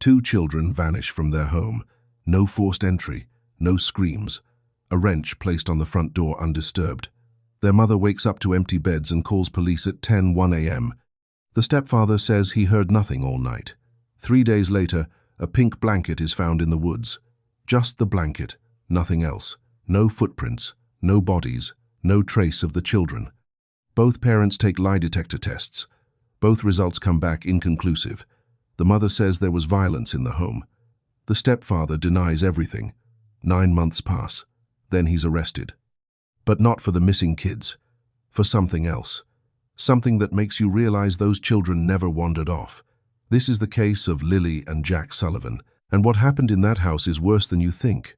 Two children vanish from their home. No forced entry, no screams. A wrench placed on the front door undisturbed. Their mother wakes up to empty beds and calls police at 10:01 a.m. The stepfather says he heard nothing all night. 3 days later, a pink blanket is found in the woods. Just the blanket, nothing else. No footprints, no bodies, no trace of the children. Both parents take lie detector tests. Both results come back inconclusive. The mother says there was violence in the home. The stepfather denies everything. 9 months pass. Then he's arrested. But not for the missing kids. For something else. Something that makes you realize those children never wandered off. This is the case of Lilly and Jack Sullivan, and what happened in that house is worse than you think.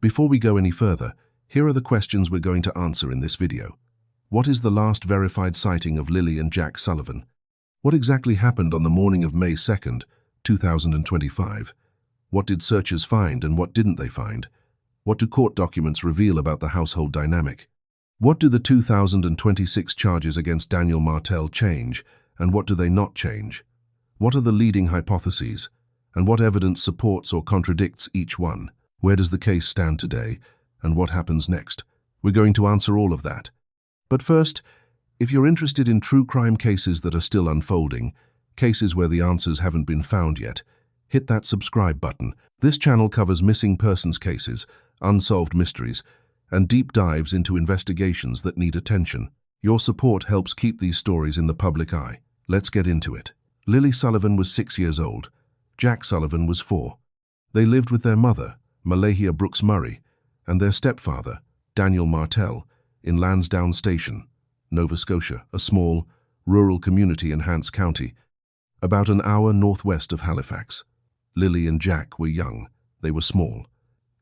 Before we go any further, here are the questions we're going to answer in this video. What is the last verified sighting of Lilly and Jack Sullivan? What exactly happened on the morning of May 2nd, 2025? What did searchers find and what didn't they find? What do court documents reveal about the household dynamic? What do the 2026 charges against Daniel Martell change, and what do they not change? What are the leading hypotheses, and what evidence supports or contradicts each one? Where does the case stand today, and what happens next? We're going to answer all of that. But first, if you're interested in true crime cases that are still unfolding, cases where the answers haven't been found yet, hit that subscribe button. This channel covers missing persons cases, unsolved mysteries, and deep dives into investigations that need attention. Your support helps keep these stories in the public eye. Let's get into it. Lilly Sullivan was 6 years old. Jack Sullivan was 4. They lived with their mother, Malahia Brooks Murray, and their stepfather, Daniel Martell, in Lansdowne Station, Nova Scotia, a small, rural community in Hants County, about an hour northwest of Halifax. Lilly and Jack were young, they were small,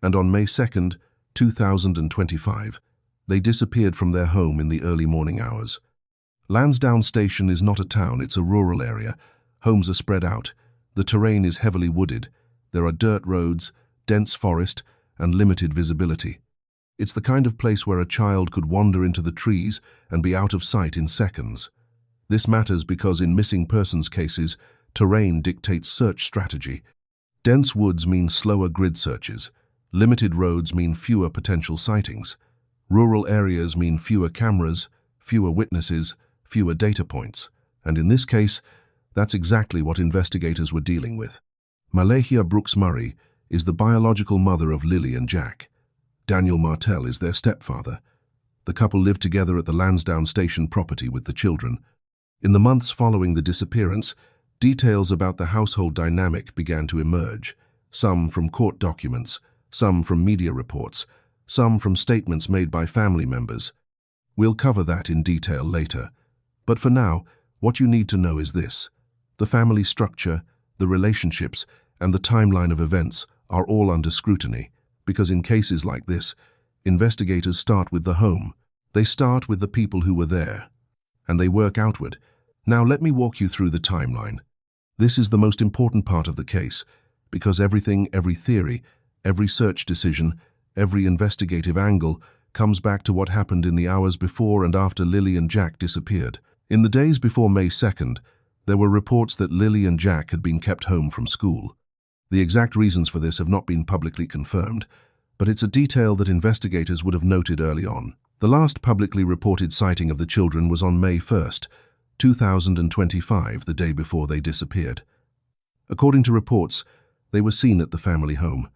and on May 2nd, 2025, they disappeared from their home in the early morning hours. Lansdowne Station is not a town, it's a rural area. Homes are spread out, the terrain is heavily wooded, there are dirt roads, dense forest, and limited visibility. It's the kind of place where a child could wander into the trees and be out of sight in seconds. This matters because in missing persons cases, terrain dictates search strategy. Dense woods mean slower grid searches. Limited roads mean fewer potential sightings. Rural areas mean fewer cameras, fewer witnesses, fewer data points. And in this case, that's exactly what investigators were dealing with. Malahia Brooks Murray is the biological mother of Lilly and Jack. Daniel Martell is their stepfather. The couple lived together at the Lansdowne Station property with the children. In the months following the disappearance, details about the household dynamic began to emerge, some from court documents, some from media reports, some from statements made by family members. We'll cover that in detail later. But for now, what you need to know is this. The family structure, the relationships, and the timeline of events are all under scrutiny, because in cases like this, investigators start with the home. They start with the people who were there, and they work outward. Now let me walk you through the timeline. This is the most important part of the case, because everything, every theory, every search decision, every investigative angle comes back to what happened in the hours before and after Lilly and Jack disappeared. In the days before May 2nd, there were reports that Lilly and Jack had been kept home from school. The exact reasons for this have not been publicly confirmed, but it's a detail that investigators would have noted early on. The last publicly reported sighting of the children was on May 1st, 2025, the day before they disappeared. According to reports, they were seen at the family home.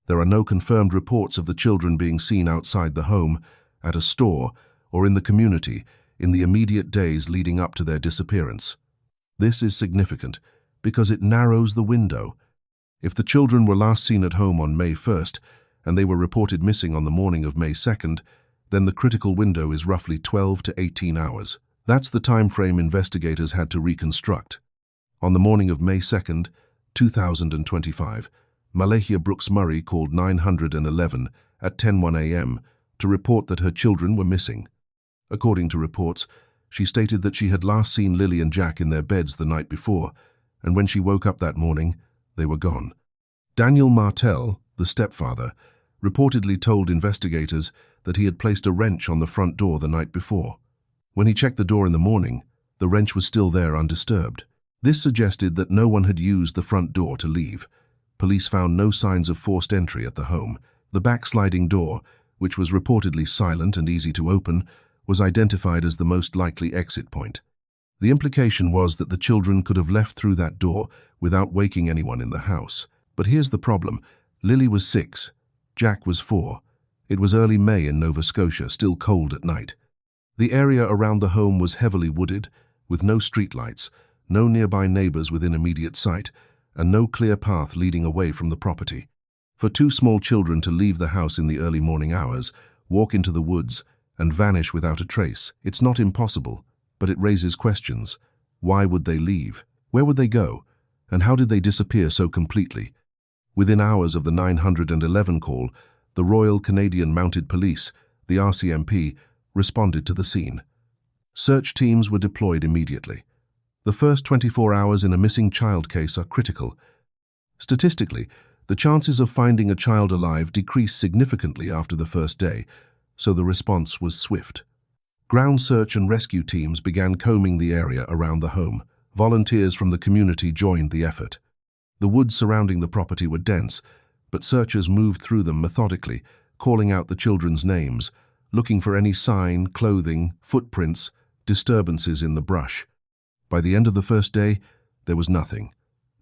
There are no confirmed reports of the children being seen outside the home, at a store, or in the community in the immediate days leading up to their disappearance. This is significant because it narrows the window. If the children were last seen at home on May 1st and they were reported missing on the morning of May 2nd, then the critical window is roughly 12 to 18 hours. That's the time frame investigators had to reconstruct. On the morning of May 2nd, 2025, Malahia Brooks Murray called 911 at 10:01 a.m. to report that her children were missing. According to reports, she stated that she had last seen Lilly and Jack in their beds the night before, and when she woke up that morning, they were gone. Daniel Martell, the stepfather, reportedly told investigators that he had placed a wrench on the front door the night before. When he checked the door in the morning, the wrench was still there undisturbed. This suggested that no one had used the front door to leave. Police found no signs of forced entry at the home. The backsliding door, which was reportedly silent and easy to open, was identified as the most likely exit point. The implication was that the children could have left through that door without waking anyone in the house. But here's the problem. Lilly was 6, Jack was 4. It was early May in Nova Scotia, still cold at night. The area around the home was heavily wooded, with no streetlights, no nearby neighbors within immediate sight, and no clear path leading away from the property. For 2 small children to leave the house in the early morning hours, walk into the woods, and vanish without a trace, it's not impossible, but it raises questions. Why would they leave? Where would they go? And how did they disappear so completely? Within hours of the 911 call, the Royal Canadian Mounted Police, the RCMP, responded to the scene. Search teams were deployed immediately. The first 24 hours in a missing child case are critical. Statistically, the chances of finding a child alive decrease significantly after the first day, so the response was swift. Ground search and rescue teams began combing the area around the home. Volunteers from the community joined the effort. The woods surrounding the property were dense, but searchers moved through them methodically, calling out the children's names, looking for any sign, clothing, footprints, disturbances in the brush. By the end of the first day, there was nothing.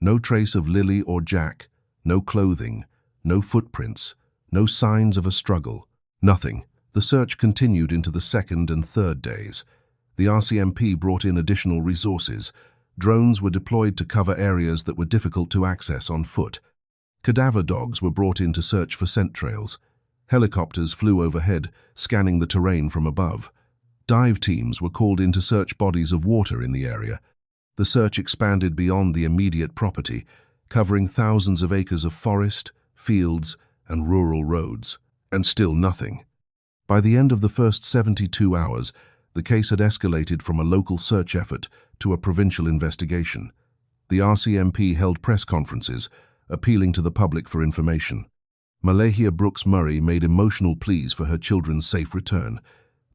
No trace of Lilly or Jack, no clothing, no footprints, no signs of a struggle. Nothing. The search continued into the second and third days. The RCMP brought in additional resources. Drones were deployed to cover areas that were difficult to access on foot. Cadaver dogs were brought in to search for scent trails. Helicopters flew overhead, scanning the terrain from above. Dive teams were called in to search bodies of water in the area. The search expanded beyond the immediate property, covering thousands of acres of forest, fields, and rural roads. And still nothing. By the end of the first 72 hours, the case had escalated from a local search effort to a provincial investigation. The RCMP held press conferences, appealing to the public for information. Malahia Brooks Murray made emotional pleas for her children's safe return.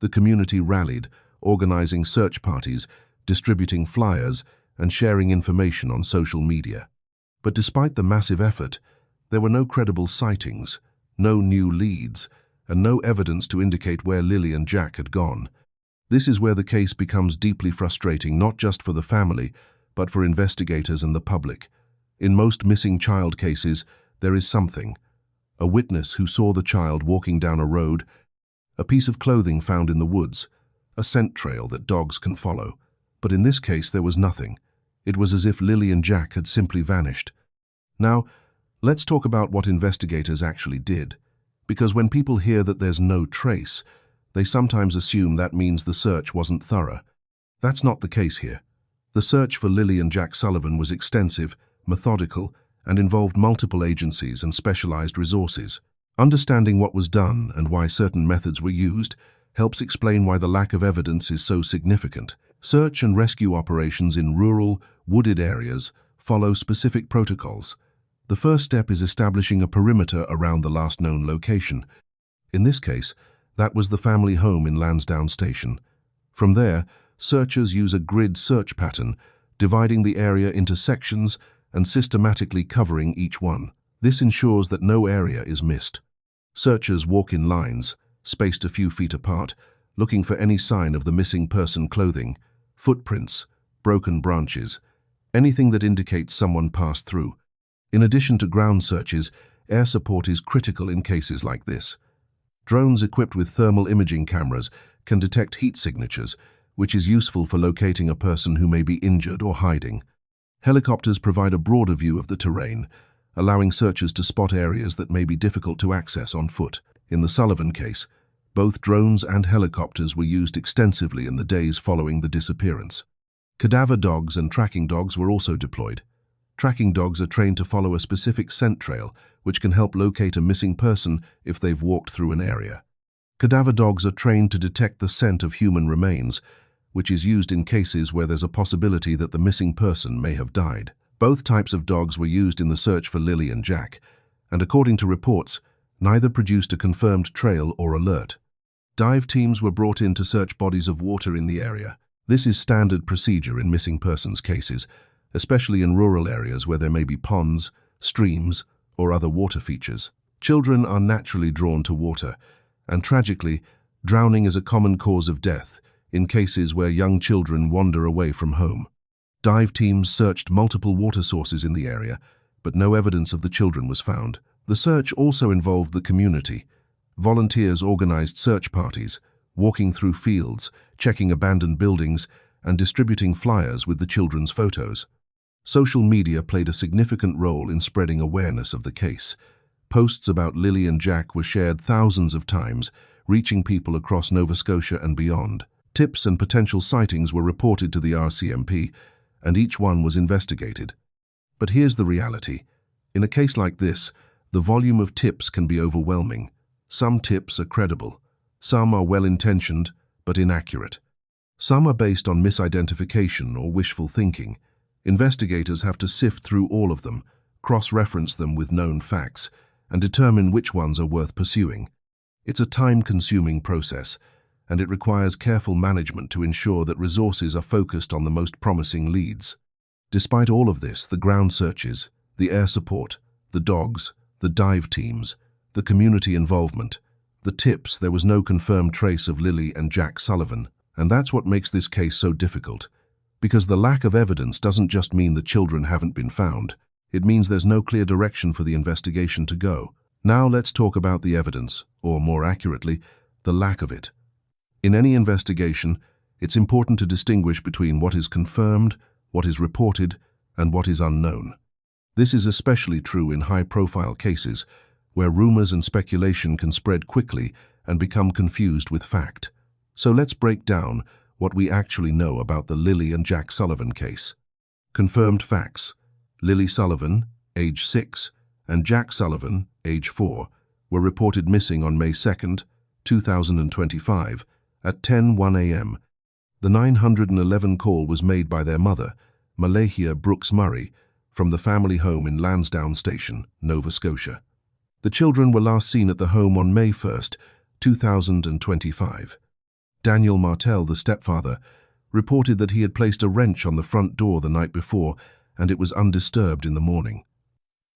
The community rallied, organizing search parties, distributing flyers, and sharing information on social media. But despite the massive effort, there were no credible sightings, no new leads, and no evidence to indicate where Lilly and Jack had gone. This is where the case becomes deeply frustrating, not just for the family, but for investigators and the public. In most missing child cases, there is something. A witness who saw the child walking down a road, a piece of clothing found in the woods, a scent trail that dogs can follow. But in this case, there was nothing. It was as if Lilly and Jack had simply vanished. Now, let's talk about what investigators actually did. Because when people hear that there's no trace, they sometimes assume that means the search wasn't thorough. That's not the case here. The search for Lilly and Jack Sullivan was extensive, methodical, and involved multiple agencies and specialized resources. Understanding what was done and why certain methods were used helps explain why the lack of evidence is so significant. Search and rescue operations in rural, wooded areas follow specific protocols. The first step is establishing a perimeter around the last known location. In this case, that was the family home in Lansdowne Station. From there, searchers use a grid search pattern, dividing the area into sections and systematically covering each one. This ensures that no area is missed. Searchers walk in lines, spaced a few feet apart, looking for any sign of the missing person clothing, footprints, broken branches, anything that indicates someone passed through. In addition to ground searches, air support is critical in cases like this. Drones equipped with thermal imaging cameras can detect heat signatures, which is useful for locating a person who may be injured or hiding. Helicopters provide a broader view of the terrain, allowing searchers to spot areas that may be difficult to access on foot. In the Sullivan case, both drones and helicopters were used extensively in the days following the disappearance. Cadaver dogs and tracking dogs were also deployed. Tracking dogs are trained to follow a specific scent trail, which can help locate a missing person if they've walked through an area. Cadaver dogs are trained to detect the scent of human remains, which is used in cases where there's a possibility that the missing person may have died. Both types of dogs were used in the search for Lilly and Jack, and according to reports, neither produced a confirmed trail or alert. Dive teams were brought in to search bodies of water in the area. This is standard procedure in missing persons cases, especially in rural areas where there may be ponds, streams, or other water features. Children are naturally drawn to water, and tragically, drowning is a common cause of death in cases where young children wander away from home. Dive teams searched multiple water sources in the area, but no evidence of the children was found. The search also involved the community. Volunteers organized search parties, walking through fields, checking abandoned buildings, and distributing flyers with the children's photos. Social media played a significant role in spreading awareness of the case. Posts about Lilly and Jack were shared thousands of times, reaching people across Nova Scotia and beyond. Tips and potential sightings were reported to the RCMP, and each one was investigated. But here's the reality. In a case like this, the volume of tips can be overwhelming. Some tips are credible. Some are well-intentioned, but inaccurate. Some are based on misidentification or wishful thinking. Investigators have to sift through all of them, cross-reference them with known facts, and determine which ones are worth pursuing. It's a time-consuming process, and it requires careful management to ensure that resources are focused on the most promising leads. Despite all of this, the ground searches, the air support, the dogs, the dive teams, the community involvement, the tips, there was no confirmed trace of Lilly and Jack Sullivan. And that's what makes this case so difficult. Because the lack of evidence doesn't just mean the children haven't been found. It means there's no clear direction for the investigation to go. Now let's talk about the evidence, or more accurately, the lack of it. In any investigation, it's important to distinguish between what is confirmed, what is reported, and what is unknown. This is especially true in high-profile cases, where rumors and speculation can spread quickly and become confused with fact. So let's break down what we actually know about the Lilly and Jack Sullivan case. Confirmed facts. Lilly Sullivan, age 6, and Jack Sullivan, age 4, were reported missing on May 2, 2025, at 10:01 a.m. The 911 call was made by their mother, Malahia Brooks Murray, from the family home in Lansdowne Station, Nova Scotia. The children were last seen at the home on May 1, 2025. Daniel Martell, the stepfather, reported that he had placed a wrench on the front door the night before and it was undisturbed in the morning.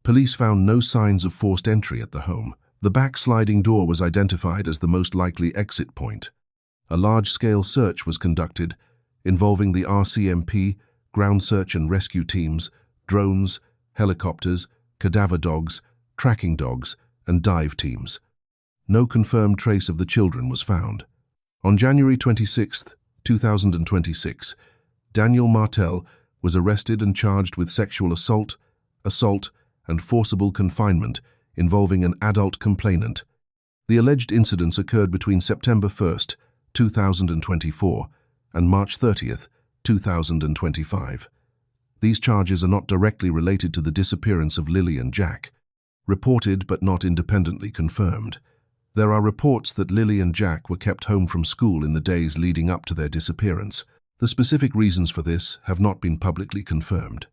Police found no signs of forced entry at the home. The back sliding door was identified as the most likely exit point. A large-scale search was conducted, involving the RCMP, ground search and rescue teams, drones, helicopters, cadaver dogs, tracking dogs, and dive teams. No confirmed trace of the children was found. On January 26, 2026, Daniel Martell was arrested and charged with sexual assault, and forcible confinement involving an adult complainant. The alleged incidents occurred between September 1, 2024 and March 30, 2025. These charges are not directly related to the disappearance of Lilly and Jack, reported but not independently confirmed. There are reports that Lilly and Jack were kept home from school in the days leading up to their disappearance. The specific reasons for this have not been publicly confirmed.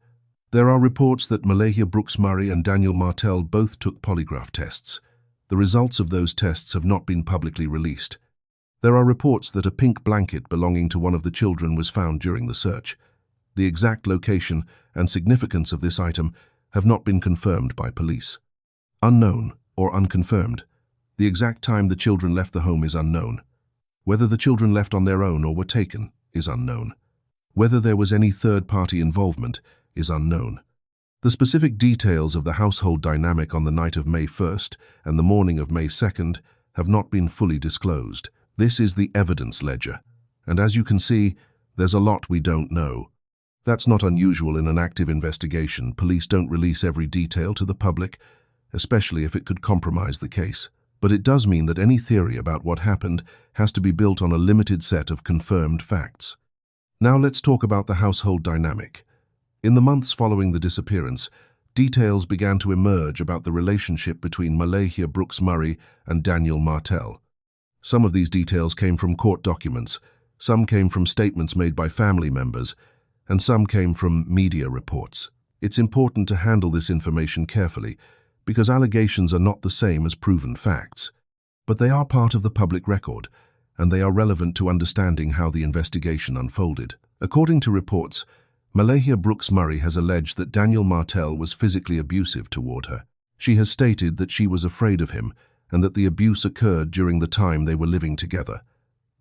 There are reports that Malahia Brooks Murray and Daniel Martell both took polygraph tests. The results of those tests have not been publicly released. There are reports that a pink blanket belonging to one of the children was found during the search. The exact location and significance of this item have not been confirmed by police. Unknown or unconfirmed. The exact time the children left the home is unknown. Whether the children left on their own or were taken is unknown. Whether there was any third-party involvement is unknown. The specific details of the household dynamic on the night of May 1st and the morning of May 2nd have not been fully disclosed. This is the evidence ledger, and as you can see, there's a lot we don't know. That's not unusual in an active investigation. Police don't release every detail to the public, especially if it could compromise the case. But it does mean that any theory about what happened has to be built on a limited set of confirmed facts. Now let's talk about the household dynamic. In the months following the disappearance, details began to emerge about the relationship between Malahia Brooks Murray and Daniel Martell. Some of these details came from court documents, some came from statements made by family members, and some came from media reports. It's important to handle this information carefully, because allegations are not the same as proven facts. But they are part of the public record, and they are relevant to understanding how the investigation unfolded. According to reports, Malahia Brooks Murray has alleged that Daniel Martell was physically abusive toward her. She has stated that she was afraid of him and that the abuse occurred during the time they were living together.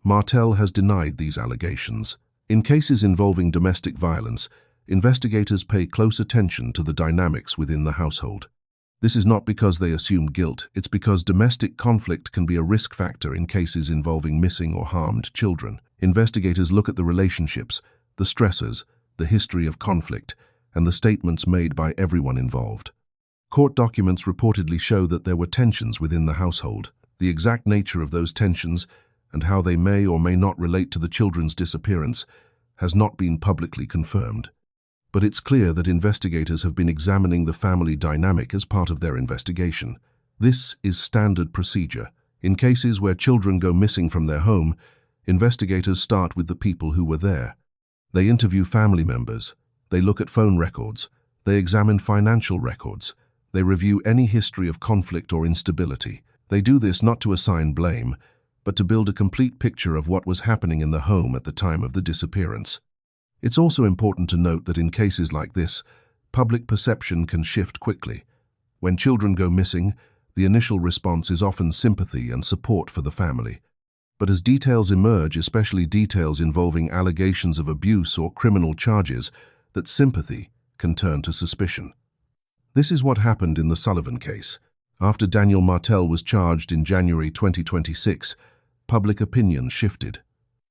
Martell has denied these allegations. In cases involving domestic violence, investigators pay close attention to the dynamics within the household. This is not because they assume guilt, it's because domestic conflict can be a risk factor in cases involving missing or harmed children. Investigators look at the relationships, the stressors, the history of conflict, and the statements made by everyone involved. Court documents reportedly show that there were tensions within the household. The exact nature of those tensions and how they may or may not relate to the children's disappearance has not been publicly confirmed. But it's clear that investigators have been examining the family dynamic as part of their investigation. This is standard procedure. In cases where children go missing from their home, investigators start with the people who were there. They interview family members, they look at phone records, they examine financial records, they review any history of conflict or instability. They do this not to assign blame, but to build a complete picture of what was happening in the home at the time of the disappearance. It's also important to note that in cases like this, public perception can shift quickly. When children go missing, the initial response is often sympathy and support for the family. But as details emerge, especially details involving allegations of abuse or criminal charges, that sympathy can turn to suspicion. This is what happened in the Sullivan case. After Daniel Martell was charged in January 2026, public opinion shifted.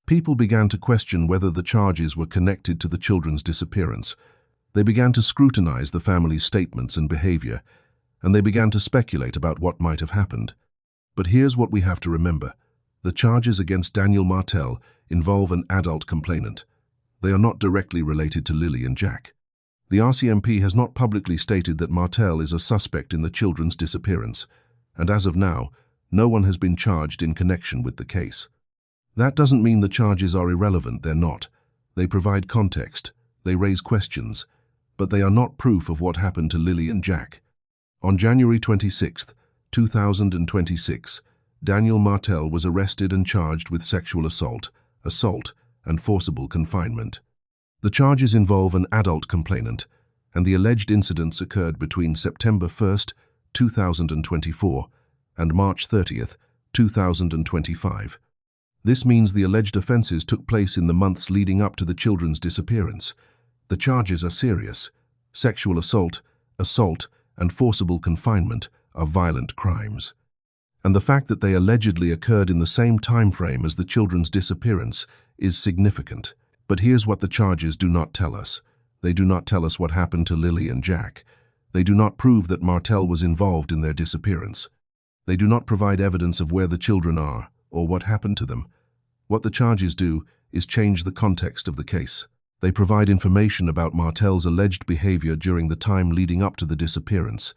People began to question whether the charges were connected to the children's disappearance. They began to scrutinize the family's statements and behavior, and they began to speculate about what might have happened. But here's what we have to remember. The charges against Daniel Martell involve an adult complainant. They are not directly related to Lilly and Jack. The RCMP has not publicly stated that Martell is a suspect in the children's disappearance, and as of now, no one has been charged in connection with the case. That doesn't mean the charges are irrelevant, they're not. They provide context, they raise questions, but they are not proof of what happened to Lilly and Jack. On January 26, 2026, Daniel Martell was arrested and charged with sexual assault, and forcible confinement. The charges involve an adult complainant, and the alleged incidents occurred between September 1, 2024 and March 30, 2025. This means the alleged offenses took place in the months leading up to the children's disappearance. The charges are serious. Sexual assault, and forcible confinement are violent crimes. And the fact that they allegedly occurred in the same time frame as the children's disappearance is significant. But here's what the charges do not tell us. They do not tell us what happened to Lilly and Jack. They do not prove that Martell was involved in their disappearance. They do not provide evidence of where the children are or what happened to them. What the charges do is change the context of the case. They provide information about Martell's alleged behavior during the time leading up to the disappearance.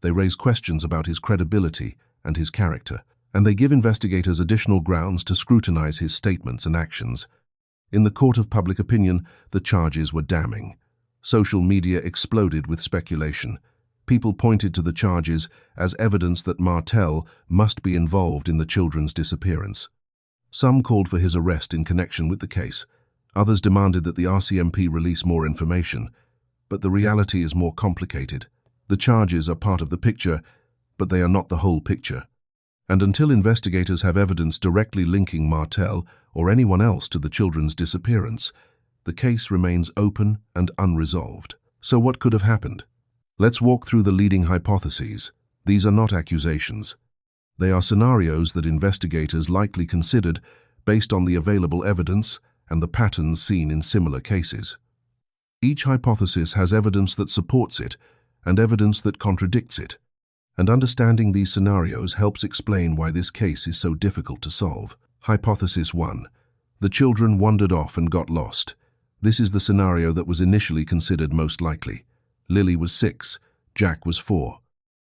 They raise questions about his credibility and his character, and they give investigators additional grounds to scrutinize his statements and actions. In the court of public opinion, the charges were damning. Social media exploded with speculation. People pointed to the charges as evidence that Martell must be involved in the children's disappearance. Some called for his arrest in connection with the case. Others demanded that the RCMP release more information. But the reality is more complicated. The charges are part of the picture, but they are not the whole picture. And until investigators have evidence directly linking Martell or anyone else to the children's disappearance, the case remains open and unresolved. So what could have happened? Let's walk through the leading hypotheses. These are not accusations. They are scenarios that investigators likely considered based on the available evidence and the patterns seen in similar cases. Each hypothesis has evidence that supports it and evidence that contradicts it, and understanding these scenarios helps explain why this case is so difficult to solve. Hypothesis 1. The children wandered off and got lost. This is the scenario that was initially considered most likely. Lilly was 6, Jack was 4.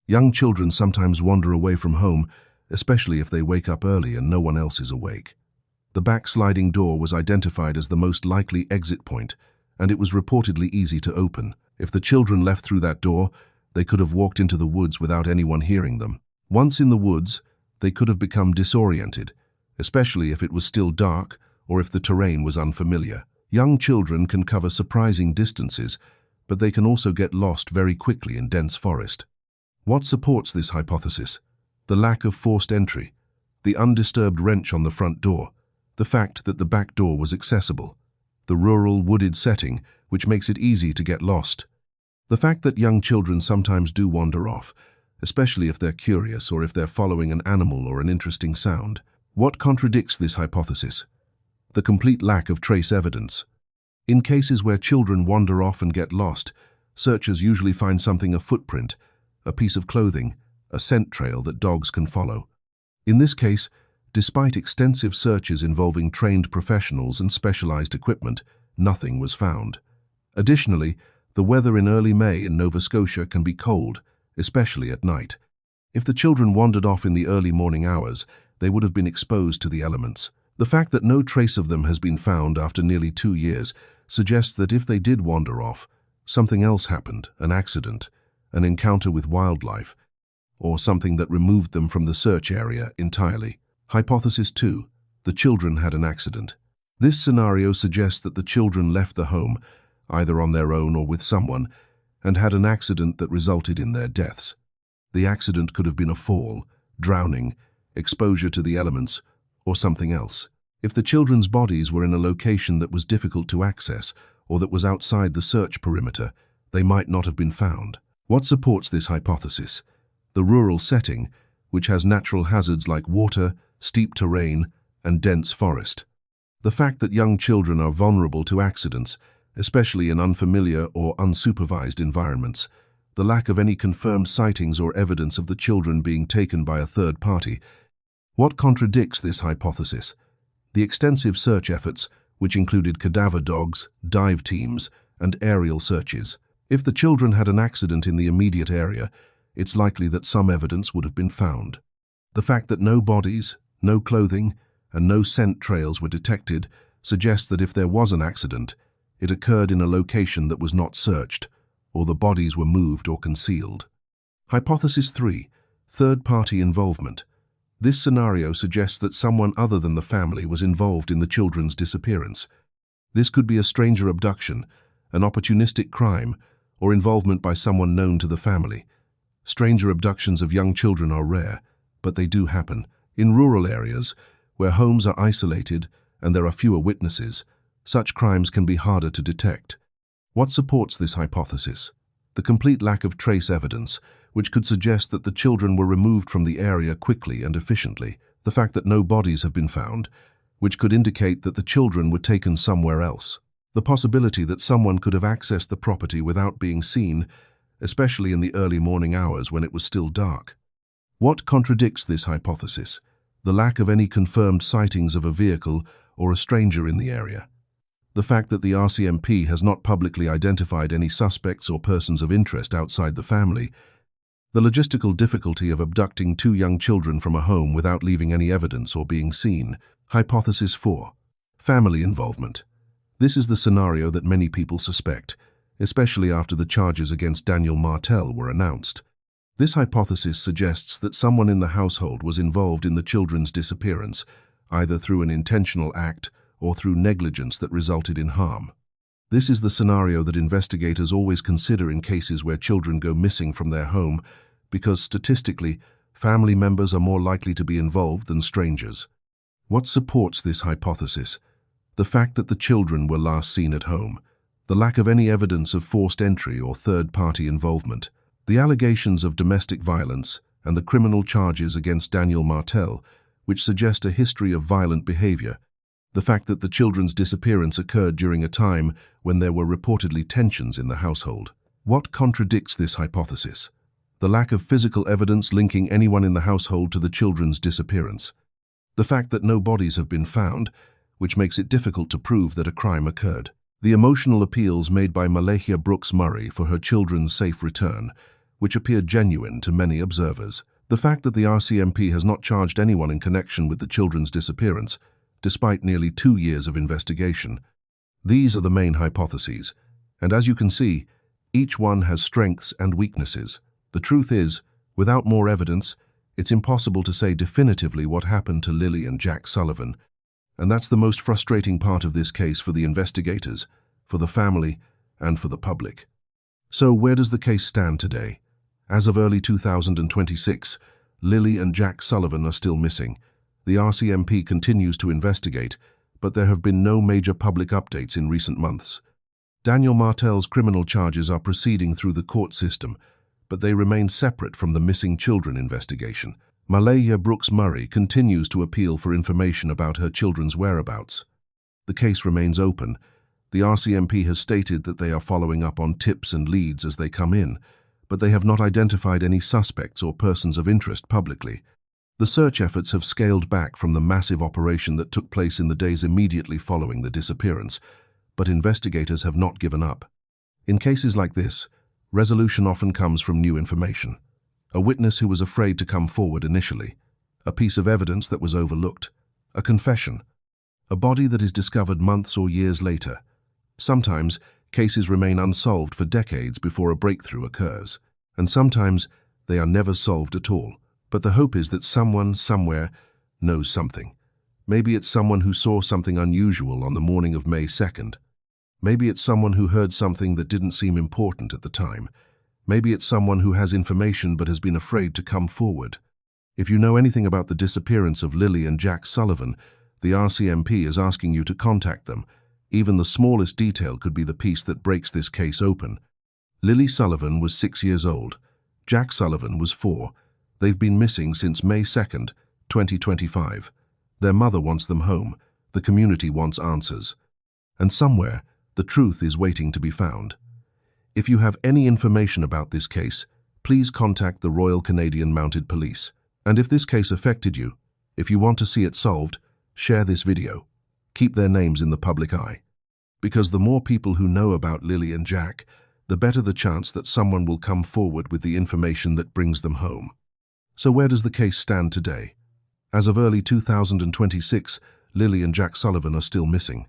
Young children sometimes wander away from home, especially if they wake up early and no one else is awake. The backsliding door was identified as the most likely exit point, and it was reportedly easy to open. If the children left through that door, they could have walked into the woods without anyone hearing them. Once in the woods, they could have become disoriented, especially if it was still dark or if the terrain was unfamiliar. Young children can cover surprising distances, but they can also get lost very quickly in dense forest. What supports this hypothesis? The lack of forced entry, the undisturbed wrench on the front door, the fact that the back door was accessible, the rural wooded setting, which makes it easy to get lost, the fact that young children sometimes do wander off, especially if they're curious or if they're following an animal or an interesting sound. What contradicts this hypothesis? The complete lack of trace evidence. In cases where children wander off and get lost, searchers usually find something: a footprint, a piece of clothing, a scent trail that dogs can follow. In this case, despite extensive searches involving trained professionals and specialized equipment, nothing was found. Additionally, the weather in early May in Nova Scotia can be cold, especially at night. If the children wandered off in the early morning hours, they would have been exposed to the elements. The fact that no trace of them has been found after nearly 2 years suggests that if they did wander off, something else happened: an accident, an encounter with wildlife, or something that removed them from the search area entirely. Hypothesis 2. The children had an accident. This scenario suggests that the children left the home, either on their own or with someone, and had an accident that resulted in their deaths. The accident could have been a fall, drowning, exposure to the elements, or something else. If the children's bodies were in a location that was difficult to access or that was outside the search perimeter, they might not have been found. What supports this hypothesis? The rural setting, which has natural hazards like water, steep terrain, and dense forest. The fact that young children are vulnerable to accidents, especially in unfamiliar or unsupervised environments. The lack of any confirmed sightings or evidence of the children being taken by a third party. What contradicts this hypothesis? The extensive search efforts, which included cadaver dogs, dive teams, and aerial searches. If the children had an accident in the immediate area, it's likely that some evidence would have been found. The fact that no bodies, no clothing, and no scent trails were detected suggests that if there was an accident, it occurred in a location that was not searched, or the bodies were moved or concealed. Hypothesis 3. Third-party involvement. This scenario suggests that someone other than the family was involved in the children's disappearance. This could be a stranger abduction, an opportunistic crime, or involvement by someone known to the family. Stranger abductions of young children are rare, but they do happen. In rural areas, where homes are isolated and there are fewer witnesses, such crimes can be harder to detect. What supports this hypothesis? The complete lack of trace evidence, which could suggest that the children were removed from the area quickly and efficiently. The fact that no bodies have been found, which could indicate that the children were taken somewhere else. The possibility that someone could have accessed the property without being seen, especially in the early morning hours when it was still dark. What contradicts this hypothesis? The lack of any confirmed sightings of a vehicle or a stranger in the area. The fact that the RCMP has not publicly identified any suspects or persons of interest outside the family. The logistical difficulty of abducting 2 young children from a home without leaving any evidence or being seen. Hypothesis 4. Family involvement. This is the scenario that many people suspect, especially after the charges against Daniel Martell were announced. This hypothesis suggests that someone in the household was involved in the children's disappearance, either through an intentional act or through negligence that resulted in harm. This is the scenario that investigators always consider in cases where children go missing from their home, because statistically, family members are more likely to be involved than strangers. What supports this hypothesis? The fact that the children were last seen at home, the lack of any evidence of forced entry or third-party involvement, the allegations of domestic violence, and the criminal charges against Daniel Martell, which suggest a history of violent behavior. The fact that the children's disappearance occurred during a time when there were reportedly tensions in the household. What contradicts this hypothesis? The lack of physical evidence linking anyone in the household to the children's disappearance. The fact that no bodies have been found, which makes it difficult to prove that a crime occurred. The emotional appeals made by Malachia Brooks Murray for her children's safe return, which appeared genuine to many observers. The fact that the RCMP has not charged anyone in connection with the children's disappearance, despite nearly 2 years of investigation. These are the main hypotheses, and as you can see, each one has strengths and weaknesses. The truth is, without more evidence, it's impossible to say definitively what happened to Lilly and Jack Sullivan, And that's the most frustrating part of this case for the investigators, for the family, and for the public. So where does the case stand today? As of early 2026, Lilly and Jack Sullivan are still missing. The RCMP continues to investigate, but there have been no major public updates in recent months. Daniel Martell's criminal charges are proceeding through the court system, but they remain separate from the missing children investigation. Malaya Brooks Murray continues to appeal for information about her children's whereabouts. The case remains open. The RCMP has stated that they are following up on tips and leads as they come in, but they have not identified any suspects or persons of interest publicly. The search efforts have scaled back from the massive operation that took place in the days immediately following the disappearance, but investigators have not given up. In cases like this, resolution often comes from new information. A witness who was afraid to come forward initially, a piece of evidence that was overlooked, a confession, a body that is discovered months or years later. Sometimes, cases remain unsolved for decades before a breakthrough occurs, and sometimes they are never solved at all. But the hope is that someone, somewhere, knows something. Maybe it's someone who saw something unusual on the morning of May 2nd. Maybe it's someone who heard something that didn't seem important at the time. Maybe it's someone who has information but has been afraid to come forward. If you know anything about the disappearance of Lilly and Jack Sullivan, the RCMP is asking you to contact them. Even the smallest detail could be the piece that breaks this case open. Lilly Sullivan was 6 years old. Jack Sullivan was 4. They've been missing since May 2nd, 2025. Their mother wants them home. The community wants answers. And somewhere, the truth is waiting to be found. If you have any information about this case, please contact the Royal Canadian Mounted Police. And if this case affected you, if you want to see it solved, share this video. Keep their names in the public eye. Because the more people who know about Lilly and Jack, the better the chance that someone will come forward with the information that brings them home. So where does the case stand today? As of early 2026, Lilly and Jack Sullivan are still missing.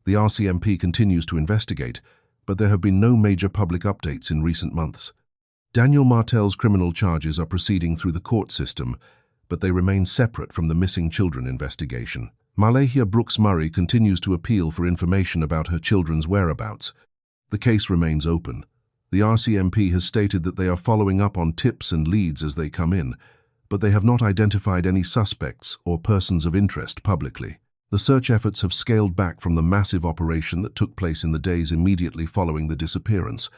The RCMP continues to investigate, but there have been no major public updates in recent months. Daniel Martell's criminal charges are proceeding through the court system, but they remain separate from the missing children investigation. Malaya Brooks Murray continues to appeal for information about her children's whereabouts. The case remains open. The RCMP has stated that they are following up on tips and leads as they come in, but they have not identified any suspects or persons of interest publicly. The search efforts have scaled back from the massive operation that took place in the days immediately following the disappearance,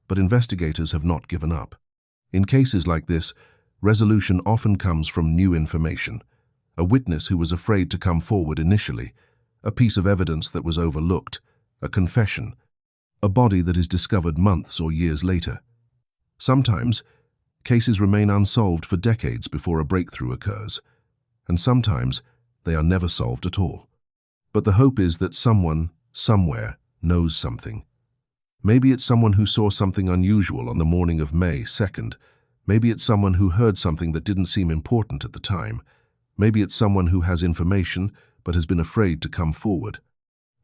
but investigators have not given up. In cases like this, resolution often comes from new information. A witness who was afraid to come forward initially, a piece of evidence that was overlooked, a confession, a body that is discovered months or years later. Sometimes, cases remain unsolved for decades before a breakthrough occurs, and sometimes they are never solved at all. But the hope is that someone, somewhere, knows something. Maybe it's someone who saw something unusual on the morning of May 2nd. Maybe it's someone who heard something that didn't seem important at the time. Maybe it's someone who has information but has been afraid to come forward.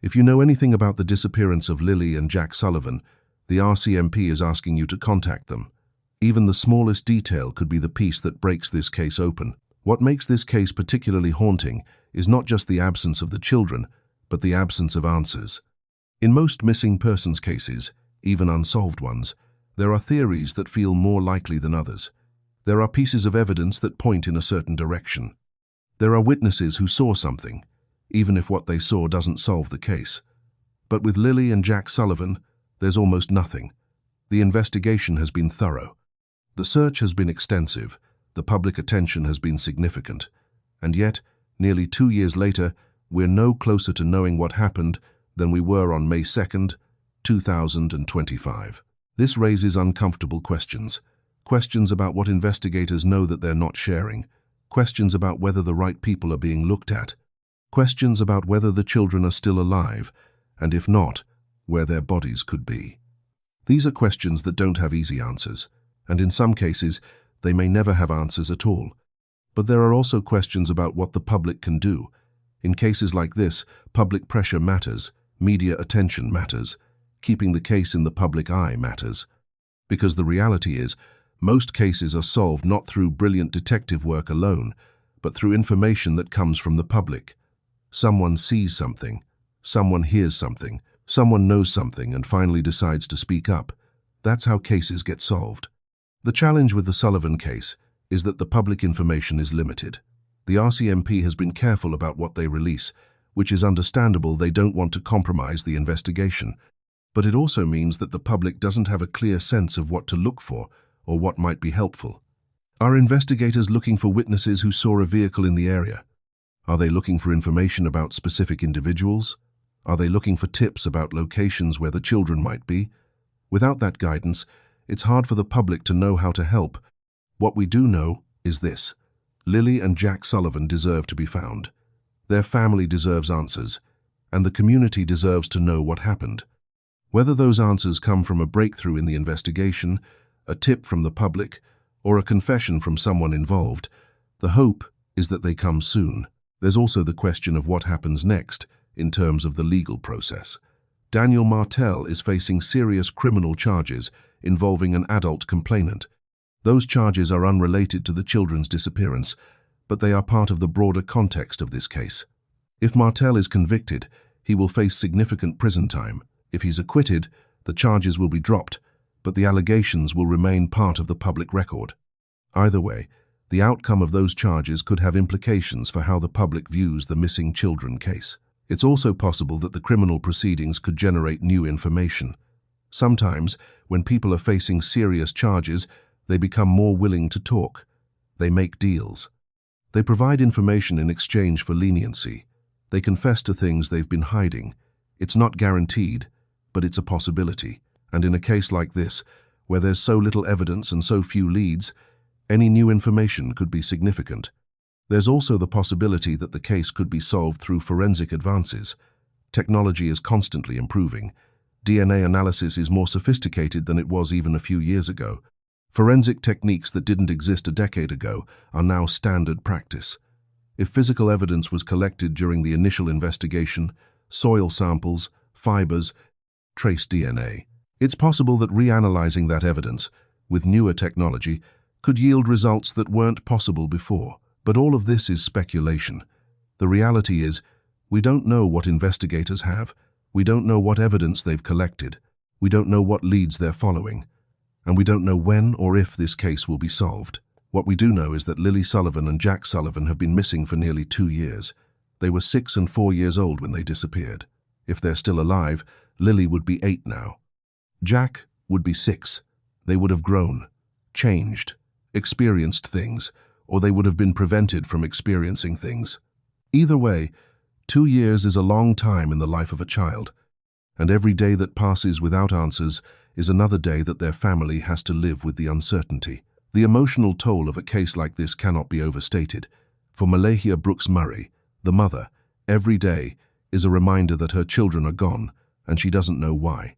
If you know anything about the disappearance of Lilly and Jack Sullivan, the RCMP is asking you to contact them. Even the smallest detail could be the piece that breaks this case open. What makes this case particularly haunting is not just the absence of the children, but the absence of answers. In most missing persons cases, even unsolved ones, there are theories that feel more likely than others. There are pieces of evidence that point in a certain direction. There are witnesses who saw something, even if what they saw doesn't solve the case. But with Lilly and Jack Sullivan, there's almost nothing. The investigation has been thorough. The search has been extensive, the public attention has been significant, and yet, nearly 2 years later, we're no closer to knowing what happened than we were on May 2nd, 2025. This raises uncomfortable questions. Questions about what investigators know that they're not sharing. Questions about whether the right people are being looked at. Questions about whether the children are still alive, and if not, where their bodies could be. These are questions that don't have easy answers, and in some cases, they may never have answers at all. But there are also questions about what the public can do. In cases like this, public pressure matters, media attention matters, keeping the case in the public eye matters. Because the reality is, most cases are solved not through brilliant detective work alone, but through information that comes from the public. Someone sees something, someone hears something, someone knows something and finally decides to speak up. That's how cases get solved. The challenge with the Sullivan case is that the public information is limited. The RCMP has been careful about what they release, which is understandable. They don't want to compromise the investigation. But it also means that the public doesn't have a clear sense of what to look for or what might be helpful. Are investigators looking for witnesses who saw a vehicle in the area? Are they looking for information about specific individuals? Are they looking for tips about locations where the children might be? Without that guidance, it's hard for the public to know how to help. What we do know is this: Lilly and Jack Sullivan deserve to be found. Their family deserves answers, and the community deserves to know what happened. Whether those answers come from a breakthrough in the investigation, a tip from the public, or a confession from someone involved, the hope is that they come soon. There's also the question of what happens next in terms of the legal process. Daniel Martell is facing serious criminal charges involving an adult complainant. Those charges are unrelated to the children's disappearance, but they are part of the broader context of this case. If Martell is convicted, he will face significant prison time. If he's acquitted, the charges will be dropped, but the allegations will remain part of the public record. Either way, the outcome of those charges could have implications for how the public views the missing children case. It's also possible that the criminal proceedings could generate new information. Sometimes, when people are facing serious charges, they become more willing to talk. They make deals. They provide information in exchange for leniency. They confess to things they've been hiding. It's not guaranteed, but it's a possibility. And in a case like this, where there's so little evidence and so few leads, any new information could be significant. There's also the possibility that the case could be solved through forensic advances. Technology is constantly improving. DNA analysis is more sophisticated than it was even a few years ago. Forensic techniques that didn't exist a decade ago are now standard practice. If physical evidence was collected during the initial investigation, soil samples, fibers, trace DNA, it's possible that reanalyzing that evidence with newer technology could yield results that weren't possible before. But all of this is speculation. The reality is, we don't know what investigators have. We don't know what evidence they've collected. We don't know what leads they're following. And we don't know when or if this case will be solved. What we do know is that Lilly Sullivan and Jack Sullivan have been missing for nearly 2 years. They were 6 and 4 years old when they disappeared. If they're still alive, Lilly would be 8 now. Jack would be 6. They would have grown, changed, experienced things, or they would have been prevented from experiencing things. Either way, 2 years is a long time in the life of a child, and every day that passes without answers is another day that their family has to live with the uncertainty. The emotional toll of a case like this cannot be overstated. For Malahia Brooks Murray, the mother, every day is a reminder that her children are gone, and she doesn't know why.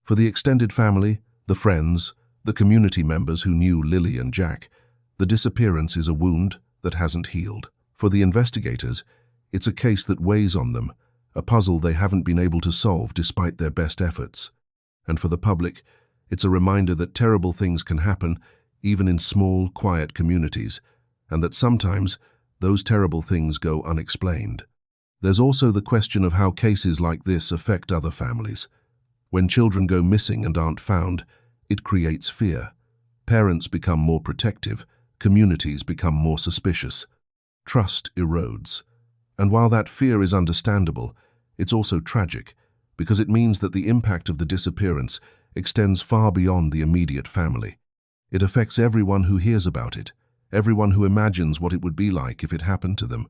For the extended family, the friends, the community members who knew Lilly and Jack, the disappearance is a wound that hasn't healed. For the investigators, it's a case that weighs on them, a puzzle they haven't been able to solve despite their best efforts. And for the public, it's a reminder that terrible things can happen even in small, quiet communities, and that sometimes those terrible things go unexplained. There's also the question of how cases like this affect other families. When children go missing and aren't found, it creates fear. Parents become more protective, communities become more suspicious. Trust erodes. And while that fear is understandable, it's also tragic, because it means that the impact of the disappearance extends far beyond the immediate family. It affects everyone who hears about it, everyone who imagines what it would be like if it happened to them,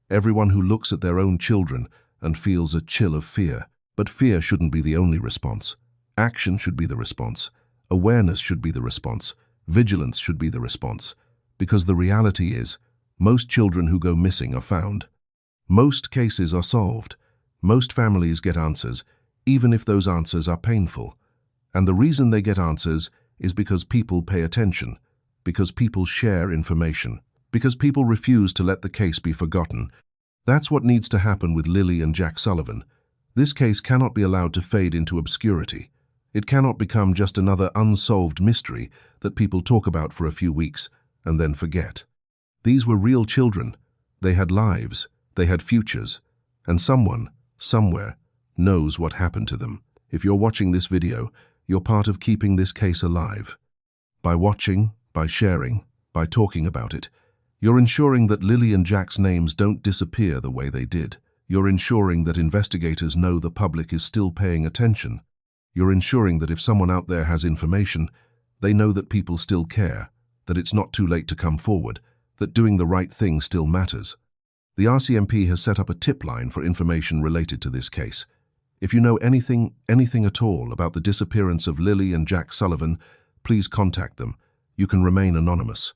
everyone who looks at their own children and feels a chill of fear. But fear shouldn't be the only response. Action should be the response. Awareness should be the response. Vigilance should be the response. Because the reality is, most children who go missing are found. Most cases are solved. Most families get answers, even if those answers are painful. And the reason they get answers is because people pay attention, because people share information, because people refuse to let the case be forgotten. That's what needs to happen with Lilly and Jack Sullivan. This case cannot be allowed to fade into obscurity. It cannot become just another unsolved mystery that people talk about for a few weeks and then forget. These were real children. They had lives. They had futures. And someone, somewhere, knows what happened to them. If you're watching this video, you're part of keeping this case alive. By watching, by sharing, by talking about it, you're ensuring that Lilly and Jack's names don't disappear the way they did. You're ensuring that investigators know the public is still paying attention. You're ensuring that if someone out there has information, they know that people still care, that it's not too late to come forward, that doing the right thing still matters. The RCMP has set up a tip line for information related to this case. If you know anything at all about the disappearance of Lilly and Jack Sullivan, please contact them. You can remain anonymous.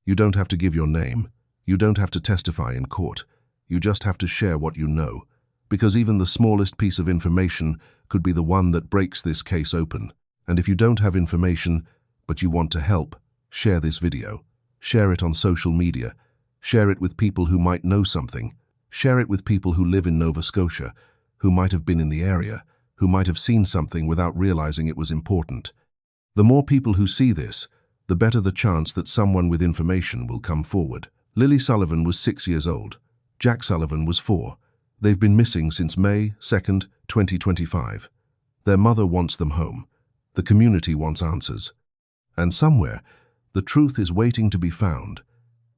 You don't have to give your name. You don't have to testify in court. You just have to share what you know, because even the smallest piece of information could be the one that breaks this case open. And if you don't have information, but you want to help, share this video. Share it on social media. Share it with people who might know something. Share it with people who live in Nova Scotia, who might have been in the area, who might have seen something without realizing it was important. The more people who see this, the better the chance that someone with information will come forward. Lilly Sullivan was 6 years old. Jack Sullivan was 4. They've been missing since May 2nd, 2025. Their mother wants them home. The community wants answers. And somewhere, the truth is waiting to be found.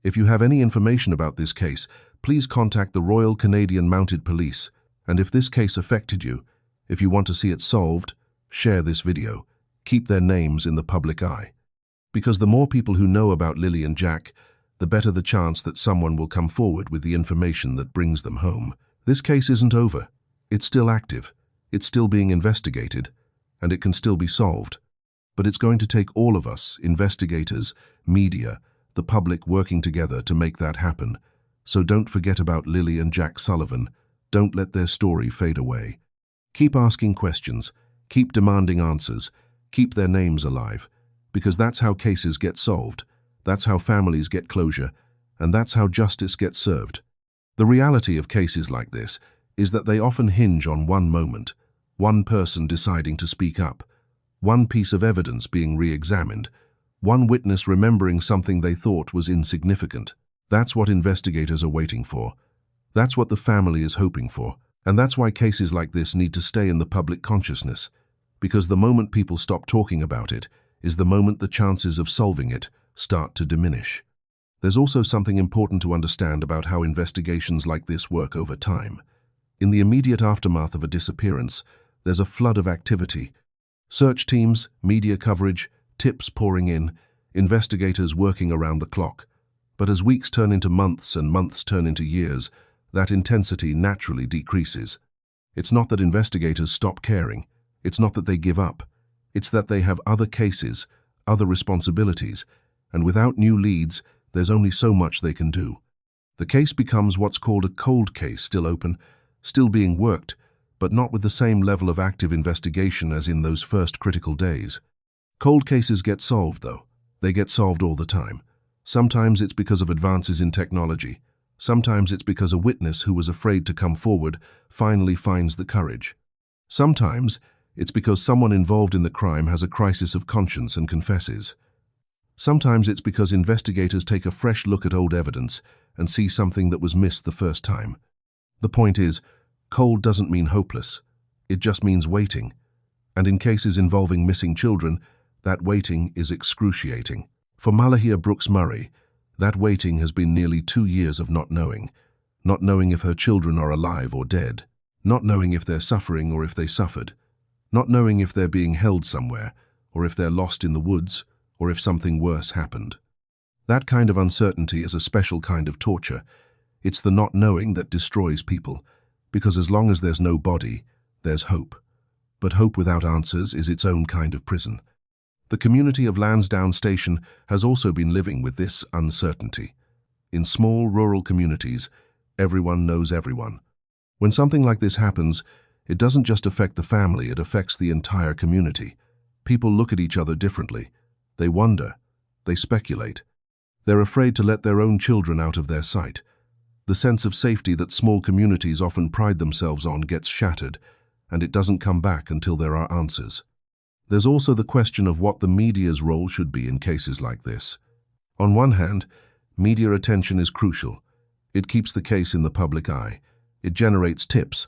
If you have any information about this case, please contact the Royal Canadian Mounted Police. And if this case affected you, if you want to see it solved, share this video. Keep their names in the public eye. Because the more people who know about Lilly and Jack, the better the chance that someone will come forward with the information that brings them home. This case isn't over. It's still active. It's still being investigated, and it can still be solved. But it's going to take all of us, investigators, media, the public working together to make that happen. So don't forget about Lilly and Jack Sullivan. Don't let their story fade away. Keep asking questions. Keep demanding answers. Keep their names alive. Because that's how cases get solved. That's how families get closure, and that's how justice gets served. The reality of cases like this is that they often hinge on one moment, one person deciding to speak up, one piece of evidence being re-examined, one witness remembering something they thought was insignificant. That's what investigators are waiting for. That's what the family is hoping for. And that's why cases like this need to stay in the public consciousness. Because the moment people stop talking about it is the moment the chances of solving it start to diminish. There's also something important to understand about how investigations like this work over time. In the immediate aftermath of a disappearance, there's a flood of activity. Search teams, media coverage, tips pouring in, investigators working around the clock. But as weeks turn into months and months turn into years, that intensity naturally decreases. It's not that investigators stop caring. It's not that they give up. It's that they have other cases, other responsibilities, and without new leads, there's only so much they can do. The case becomes what's called a cold case, still open, still being worked, but not with the same level of active investigation as in those first critical days. Cold cases get solved, though. They get solved all the time. Sometimes it's because of advances in technology. Sometimes it's because a witness who was afraid to come forward finally finds the courage. Sometimes it's because someone involved in the crime has a crisis of conscience and confesses. Sometimes it's because investigators take a fresh look at old evidence and see something that was missed the first time. The point is, cold doesn't mean hopeless. It just means waiting. And in cases involving missing children, that waiting is excruciating. For Malahia Brooks Murray, that waiting has been nearly 2 years of not knowing if her children are alive or dead, not knowing if they're suffering or if they suffered, not knowing if they're being held somewhere, or if they're lost in the woods, or if something worse happened. That kind of uncertainty is a special kind of torture. It's the not knowing that destroys people, because as long as there's no body, there's hope. But hope without answers is its own kind of prison. The community of Lansdowne Station has also been living with this uncertainty. In small rural communities, everyone knows everyone. When something like this happens, it doesn't just affect the family, it affects the entire community. People look at each other differently. They wonder. They speculate. They're afraid to let their own children out of their sight. The sense of safety that small communities often pride themselves on gets shattered, and it doesn't come back until there are answers. There's also the question of what the media's role should be in cases like this. On one hand, media attention is crucial. It keeps the case in the public eye. It generates tips.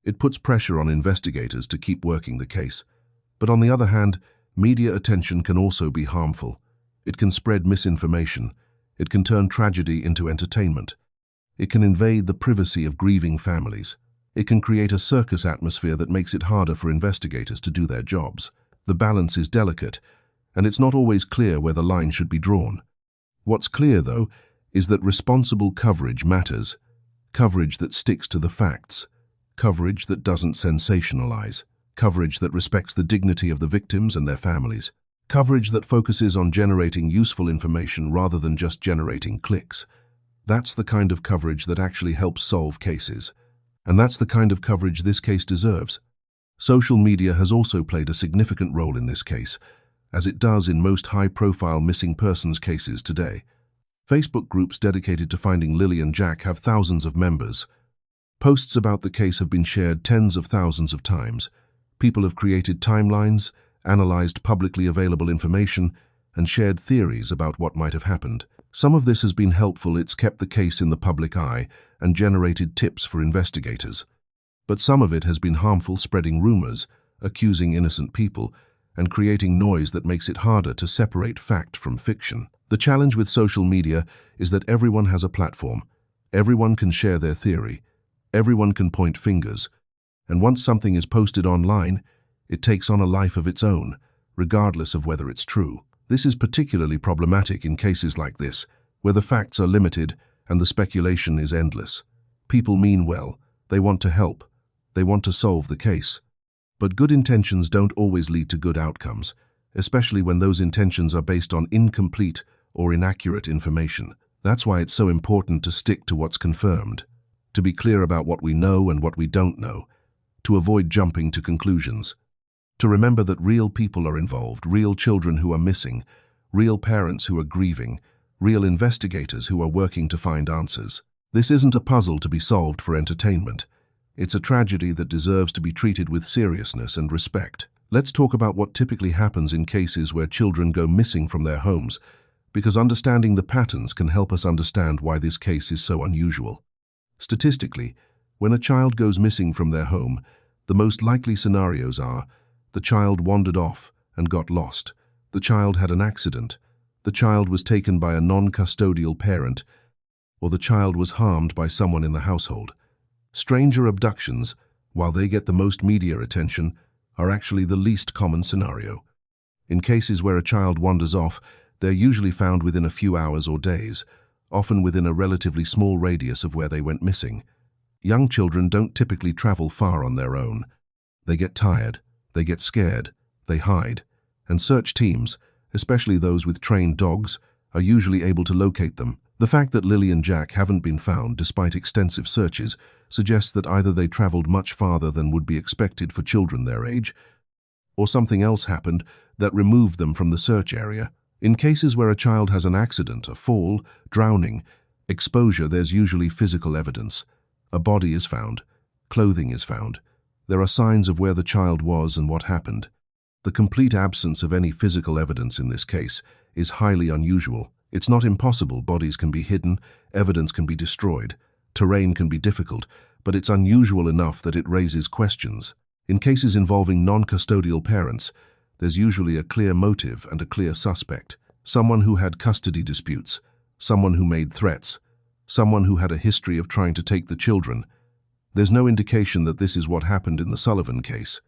It puts pressure on investigators to keep working the case. But on the other hand, media attention can also be harmful. It can spread misinformation. It can turn tragedy into entertainment. It can invade the privacy of grieving families. It can create a circus atmosphere that makes it harder for investigators to do their jobs. The balance is delicate, and it's not always clear where the line should be drawn. What's clear, though, is that responsible coverage matters. Coverage that sticks to the facts. Coverage that doesn't sensationalize. Coverage that respects the dignity of the victims and their families. Coverage that focuses on generating useful information rather than just generating clicks. That's the kind of coverage that actually helps solve cases. And that's the kind of coverage this case deserves. Social media has also played a significant role in this case, as it does in most high-profile missing persons cases today. Facebook groups dedicated to finding Lilly and Jack have thousands of members. Posts about the case have been shared tens of thousands of times. People have created timelines, analyzed publicly available information, and shared theories about what might have happened. Some of this has been helpful. It's kept the case in the public eye and generated tips for investigators. But some of it has been harmful, spreading rumors, accusing innocent people, and creating noise that makes it harder to separate fact from fiction. The challenge with social media is that everyone has a platform. Everyone can share their theory. Everyone can point fingers. And once something is posted online, it takes on a life of its own, regardless of whether it's true. This is particularly problematic in cases like this, where the facts are limited and the speculation is endless. People mean well. They want to help. They want to solve the case. But good intentions don't always lead to good outcomes, especially when those intentions are based on incomplete or inaccurate information. That's why it's so important to stick to what's confirmed, to be clear about what we know and what we don't know, to avoid jumping to conclusions, to remember that real people are involved, real children who are missing, real parents who are grieving, real investigators who are working to find answers. This isn't a puzzle to be solved for entertainment. It's a tragedy that deserves to be treated with seriousness and respect. Let's talk about what typically happens in cases where children go missing from their homes, because understanding the patterns can help us understand why this case is so unusual. Statistically, when a child goes missing from their home, the most likely scenarios are the child wandered off and got lost, the child had an accident, the child was taken by a non-custodial parent, or the child was harmed by someone in the household. Stranger abductions, while they get the most media attention, are actually the least common scenario. In cases where a child wanders off, they're usually found within a few hours or days, often within a relatively small radius of where they went missing. Young children don't typically travel far on their own. They get tired, they get scared, they hide, and search teams, especially those with trained dogs, are usually able to locate them. The fact that Lilly and Jack haven't been found despite extensive searches suggests that either they traveled much farther than would be expected for children their age, or something else happened that removed them from the search area. In cases where a child has an accident, a fall, drowning, exposure, there's usually physical evidence. A body is found. Clothing is found. There are signs of where the child was and what happened. The complete absence of any physical evidence in this case is highly unusual. It's not impossible. Bodies can be hidden, evidence can be destroyed, terrain can be difficult, but it's unusual enough that it raises questions. In cases involving non-custodial parents, there's usually a clear motive and a clear suspect. Someone who had custody disputes, someone who made threats, someone who had a history of trying to take the children. There's no indication that this is what happened in the Sullivan case.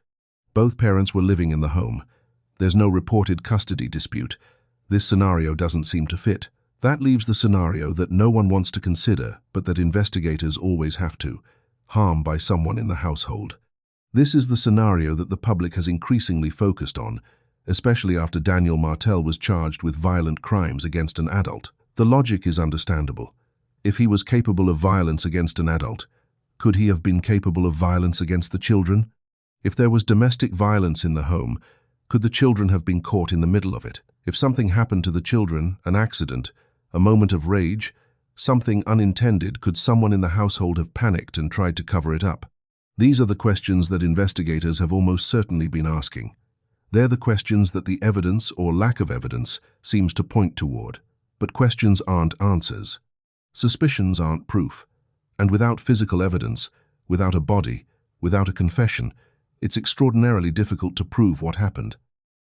Both parents were living in the home. There's no reported custody dispute. This scenario doesn't seem to fit. That leaves the scenario that no one wants to consider, but that investigators always have to: harm by someone in the household. This is the scenario that the public has increasingly focused on, especially after Daniel Martell was charged with violent crimes against an adult. The logic is understandable. If he was capable of violence against an adult, could he have been capable of violence against the children? If there was domestic violence in the home, could the children have been caught in the middle of it? If something happened to the children, an accident, a moment of rage, something unintended, could someone in the household have panicked and tried to cover it up? These are the questions that investigators have almost certainly been asking. They're the questions that the evidence or lack of evidence seems to point toward. But questions aren't answers. Suspicions aren't proof. And without physical evidence, without a body, without a confession, it's extraordinarily difficult to prove what happened.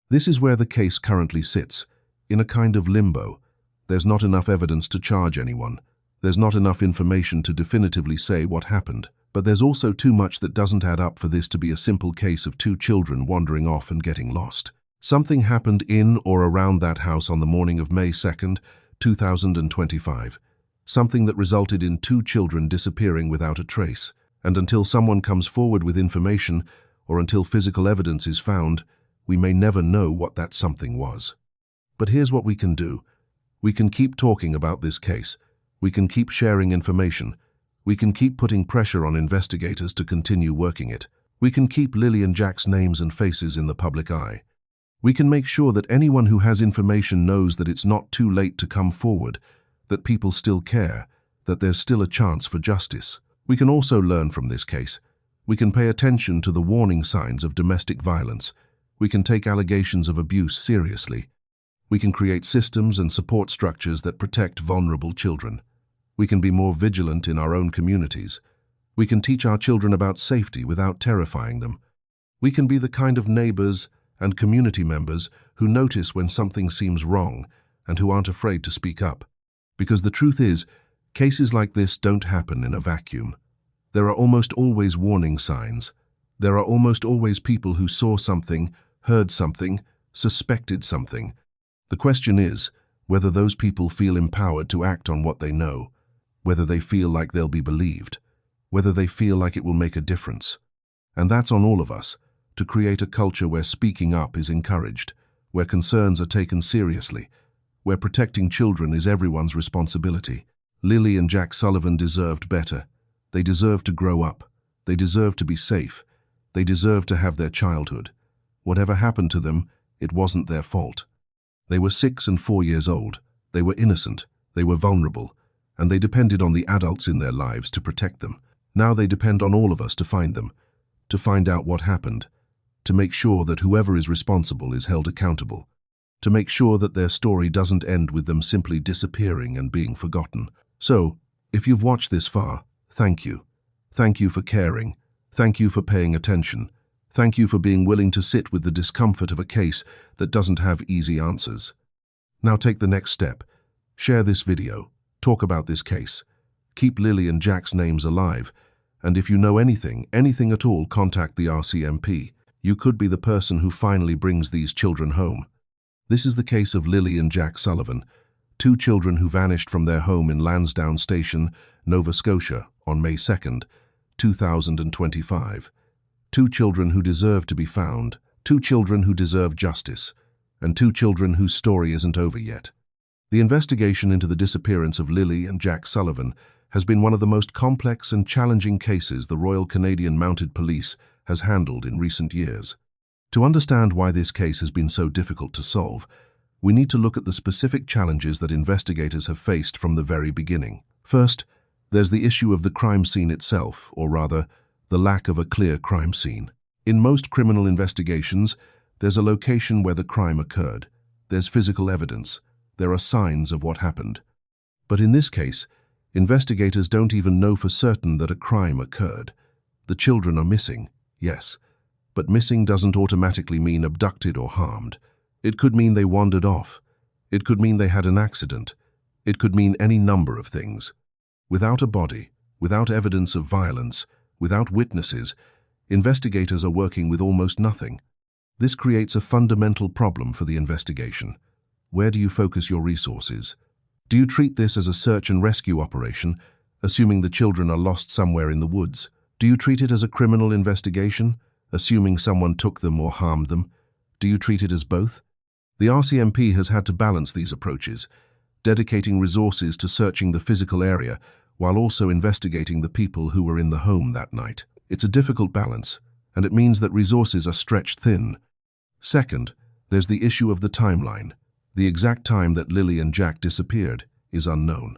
This is where the case currently sits, in a kind of limbo. There's not enough evidence to charge anyone. There's not enough information to definitively say what happened. But there's also too much that doesn't add up for this to be a simple case of two children wandering off and getting lost. Something happened in or around that house on the morning of May 2nd, 2025. Something that resulted in two children disappearing without a trace. And until someone comes forward with information, or until physical evidence is found, we may never know what that something was. But here's what we can do. We can keep talking about this case. We can keep sharing information. We can keep putting pressure on investigators to continue working it. We can keep Lilly and Jack's names and faces in the public eye. We can make sure that anyone who has information knows that it's not too late to come forward, that people still care, that there's still a chance for justice. We can also learn from this case. We can pay attention to the warning signs of domestic violence. We can take allegations of abuse seriously. We can create systems and support structures that protect vulnerable children. We can be more vigilant in our own communities. We can teach our children about safety without terrifying them. We can be the kind of neighbors and community members who notice when something seems wrong and who aren't afraid to speak up. Because the truth is, cases like this don't happen in a vacuum. There are almost always warning signs. There are almost always people who saw something, heard something, suspected something. The question is whether those people feel empowered to act on what they know, whether they feel like they'll be believed, whether they feel like it will make a difference. And that's on all of us, to create a culture where speaking up is encouraged, where concerns are taken seriously, where protecting children is everyone's responsibility. Lilly and Jack Sullivan deserved better. They deserved to grow up. They deserved to be safe. They deserved to have their childhood. Whatever happened to them, it wasn't their fault. They were 6 and 4 years old. They were innocent. They were vulnerable. And they depended on the adults in their lives to protect them. Now they depend on all of us to find them, to find out what happened, to make sure that whoever is responsible is held accountable, to make sure that their story doesn't end with them simply disappearing and being forgotten. So, if you've watched this far, thank you. Thank you for caring. Thank you for paying attention. Thank you for being willing to sit with the discomfort of a case that doesn't have easy answers. Now take the next step. Share this video. Talk about this case. Keep Lilly and Jack's names alive. And if you know anything at all, contact the RCMP. You could be the person who finally brings these children home. This is the case of Lilly and Jack Sullivan, two children who vanished from their home in Lansdowne Station, Nova Scotia, on May 2nd, 2025. Two children who deserve to be found, two children who deserve justice, and two children whose story isn't over yet. The investigation into the disappearance of Lilly and Jack Sullivan has been one of the most complex and challenging cases the Royal Canadian Mounted Police has handled in recent years. To understand why this case has been so difficult to solve, we need to look at the specific challenges that investigators have faced from the very beginning. First, there's the issue of the crime scene itself, or rather, the lack of a clear crime scene. In most criminal investigations, there's a location where the crime occurred. There's physical evidence. There are signs of what happened. But in this case, investigators don't even know for certain that a crime occurred. The children are missing, yes, but missing doesn't automatically mean abducted or harmed. It could mean they wandered off. It could mean they had an accident. It could mean any number of things. Without a body, without evidence of violence, without witnesses, investigators are working with almost nothing. This creates a fundamental problem for the investigation. Where do you focus your resources? Do you treat this as a search and rescue operation, assuming the children are lost somewhere in the woods? Do you treat it as a criminal investigation, assuming someone took them or harmed them? Do you treat it as both? The RCMP has had to balance these approaches, dedicating resources to searching the physical area while also investigating the people who were in the home that night. It's a difficult balance, and it means that resources are stretched thin. Second, there's the issue of the timeline. The exact time that Lilly and Jack disappeared is unknown.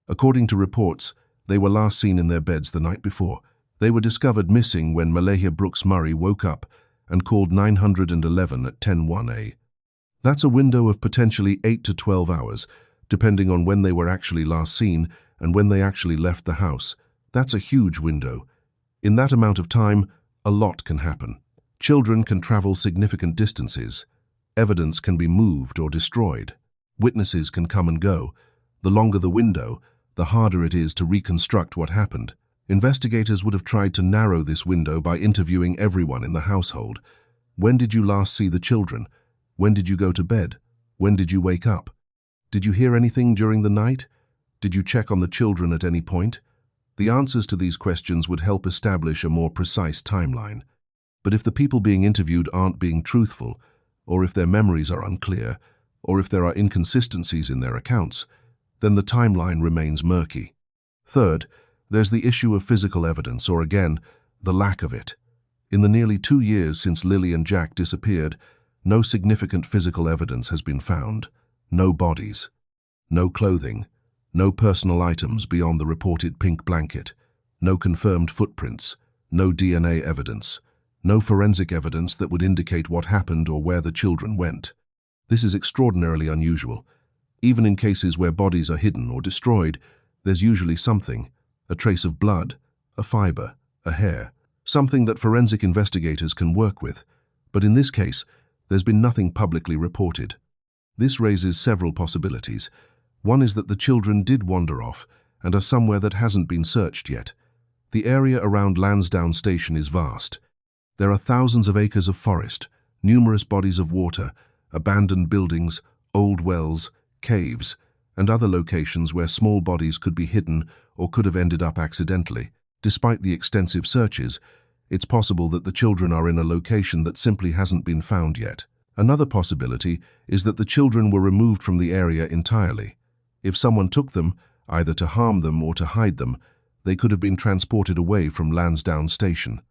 According to reports, they were last seen in their beds the night before. They were discovered missing when Malahia Brooks Murray woke up and called 911 at 10:01 a.m. That's a window of potentially 8 to 12 hours, depending on when they were actually last seen and when they actually left the house. That's a huge window. In that amount of time, a lot can happen. Children can travel significant distances. Evidence can be moved or destroyed. Witnesses can come and go. The longer the window, the harder it is to reconstruct what happened. Investigators would have tried to narrow this window by interviewing everyone in the household. When did you last see the children? When did you go to bed? When did you wake up? Did you hear anything during the night? Did you check on the children at any point? The answers to these questions would help establish a more precise timeline. But if the people being interviewed aren't being truthful, or if their memories are unclear, or if there are inconsistencies in their accounts, then the timeline remains murky. Third, there's the issue of physical evidence, or again, the lack of it. In the nearly 2 years since Lilly and Jack disappeared, no significant physical evidence has been found. No bodies, no clothing, no personal items beyond the reported pink blanket, no confirmed footprints, no DNA evidence, no forensic evidence that would indicate what happened or where the children went. This is extraordinarily unusual. Even in cases where bodies are hidden or destroyed, there's usually something, a trace of blood, a fiber, a hair, something that forensic investigators can work with. But in this case, there's been nothing publicly reported. This raises several possibilities. One is that the children did wander off and are somewhere that hasn't been searched yet. The area around Lansdowne Station is vast. There are thousands of acres of forest, numerous bodies of water, abandoned buildings, old wells, caves, and other locations where small bodies could be hidden or could have ended up accidentally. Despite the extensive searches, it's possible that the children are in a location that simply hasn't been found yet. Another possibility is that the children were removed from the area entirely. If someone took them, either to harm them or to hide them, they could have been transported away from Lansdowne Station.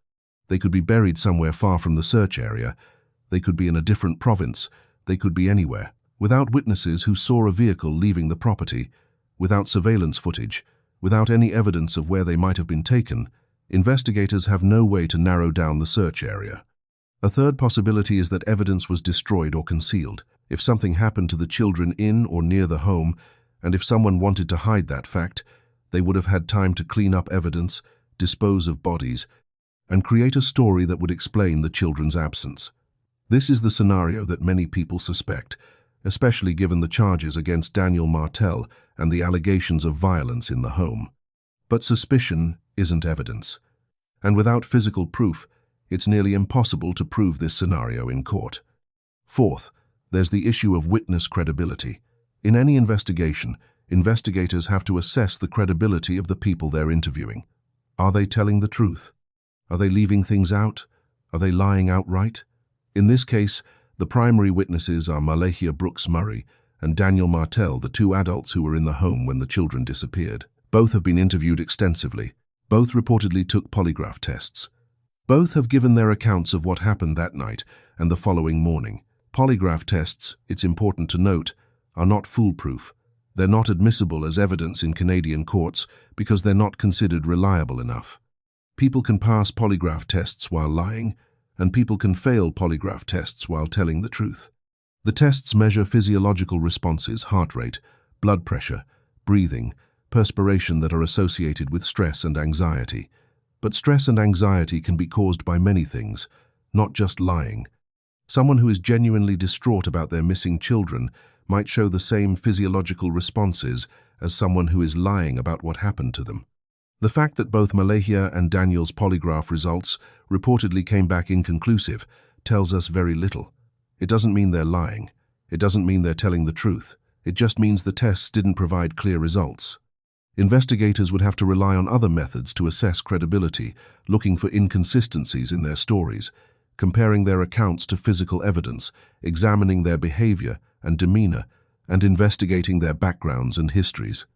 They could be buried somewhere far from the search area. They could be in a different province. They could be anywhere. Without witnesses who saw a vehicle leaving the property, without surveillance footage, without any evidence of where they might have been taken, investigators have no way to narrow down the search area. A third possibility is that evidence was destroyed or concealed. If something happened to the children in or near the home, and if someone wanted to hide that fact, they would have had time to clean up evidence, dispose of bodies, and create a story that would explain the children's absence. This is the scenario that many people suspect, especially given the charges against Daniel Martell and the allegations of violence in the home. But suspicion isn't evidence, and without physical proof, it's nearly impossible to prove this scenario in court. Fourth, there's the issue of witness credibility. In any investigation, investigators have to assess the credibility of the people they're interviewing. Are they telling the truth? Are they leaving things out? Are they lying outright? In this case, the primary witnesses are Malahia Brooks Murray and Daniel Martell, the two adults who were in the home when the children disappeared. Both have been interviewed extensively. Both reportedly took polygraph tests. Both have given their accounts of what happened that night and the following morning. Polygraph tests, it's important to note, are not foolproof. They're not admissible as evidence in Canadian courts because they're not considered reliable enough. People can pass polygraph tests while lying, and people can fail polygraph tests while telling the truth. The tests measure physiological responses, heart rate, blood pressure, breathing, perspiration that are associated with stress and anxiety. But stress and anxiety can be caused by many things, not just lying. Someone who is genuinely distraught about their missing children might show the same physiological responses as someone who is lying about what happened to them. The fact that both Malahia and Daniel's polygraph results reportedly came back inconclusive tells us very little. It doesn't mean they're lying. It doesn't mean they're telling the truth. It just means the tests didn't provide clear results. Investigators would have to rely on other methods to assess credibility, looking for inconsistencies in their stories, comparing their accounts to physical evidence, examining their behavior and demeanor, and investigating their backgrounds and histories.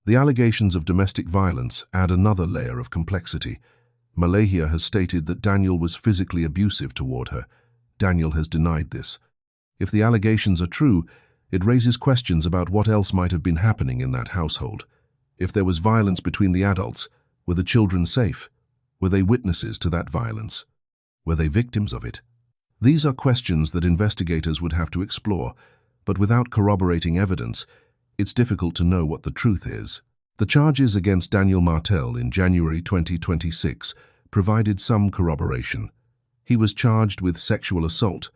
The allegations of domestic violence add another layer of complexity. Malahia has stated that Daniel was physically abusive toward her. Daniel has denied this. If the allegations are true, it raises questions about what else might have been happening in that household. If there was violence between the adults, were the children safe? Were they witnesses to that violence? Were they victims of it? These are questions that investigators would have to explore, but without corroborating evidence, it's difficult to know what the truth is. The charges against Daniel Martell in January 2026 provided some corroboration. He was charged with sexual assault,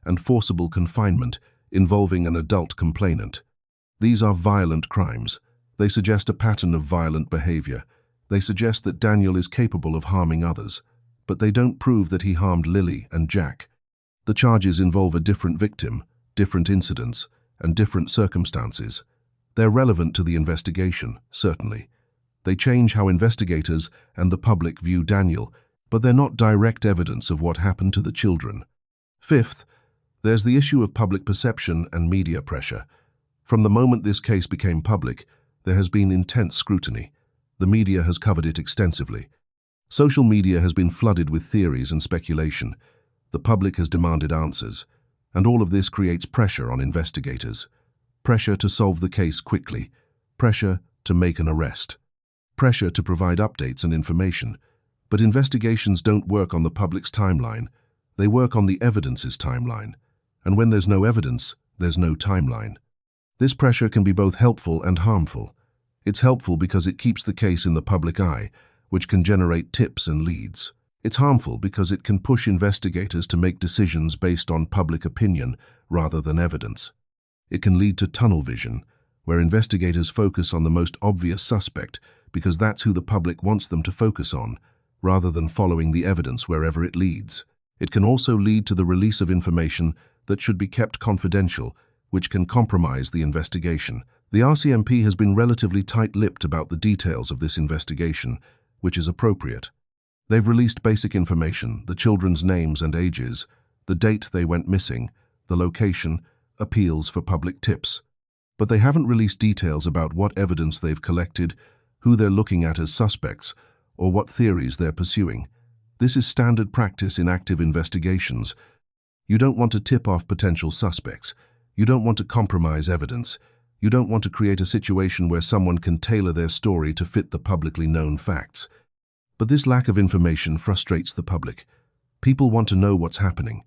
and forcible confinement involving an adult complainant. These are violent crimes. They suggest a pattern of violent behavior. They suggest that Daniel is capable of harming others, but they don't prove that he harmed Lilly and Jack. The charges involve a different victim, different incidents, and different circumstances. They're relevant to the investigation, certainly. They change how investigators and the public view Daniel, but they're not direct evidence of what happened to the children. Fifth, there's the issue of public perception and media pressure. From the moment this case became public, there has been intense scrutiny. The media has covered it extensively. Social media has been flooded with theories and speculation. The public has demanded answers, and all of this creates pressure on investigators. Pressure to solve the case quickly. Pressure to make an arrest. Pressure to provide updates and information. But investigations don't work on the public's timeline. They work on the evidence's timeline. And when there's no evidence, there's no timeline. This pressure can be both helpful and harmful. It's helpful because it keeps the case in the public eye, which can generate tips and leads. It's harmful because it can push investigators to make decisions based on public opinion rather than evidence. It can lead to tunnel vision, where investigators focus on the most obvious suspect because that's who the public wants them to focus on, rather than following the evidence wherever it leads. It can also lead to the release of information that should be kept confidential, which can compromise the investigation. The RCMP has been relatively tight-lipped about the details of this investigation, which is appropriate. They've released basic information, the children's names and ages, the date they went missing, the location, appeals for public tips. But they haven't released details about what evidence they've collected, who they're looking at as suspects, or what theories they're pursuing. This is standard practice in active investigations. You don't want to tip off potential suspects. You don't want to compromise evidence. You don't want to create a situation where someone can tailor their story to fit the publicly known facts. But this lack of information frustrates the public. People want to know what's happening.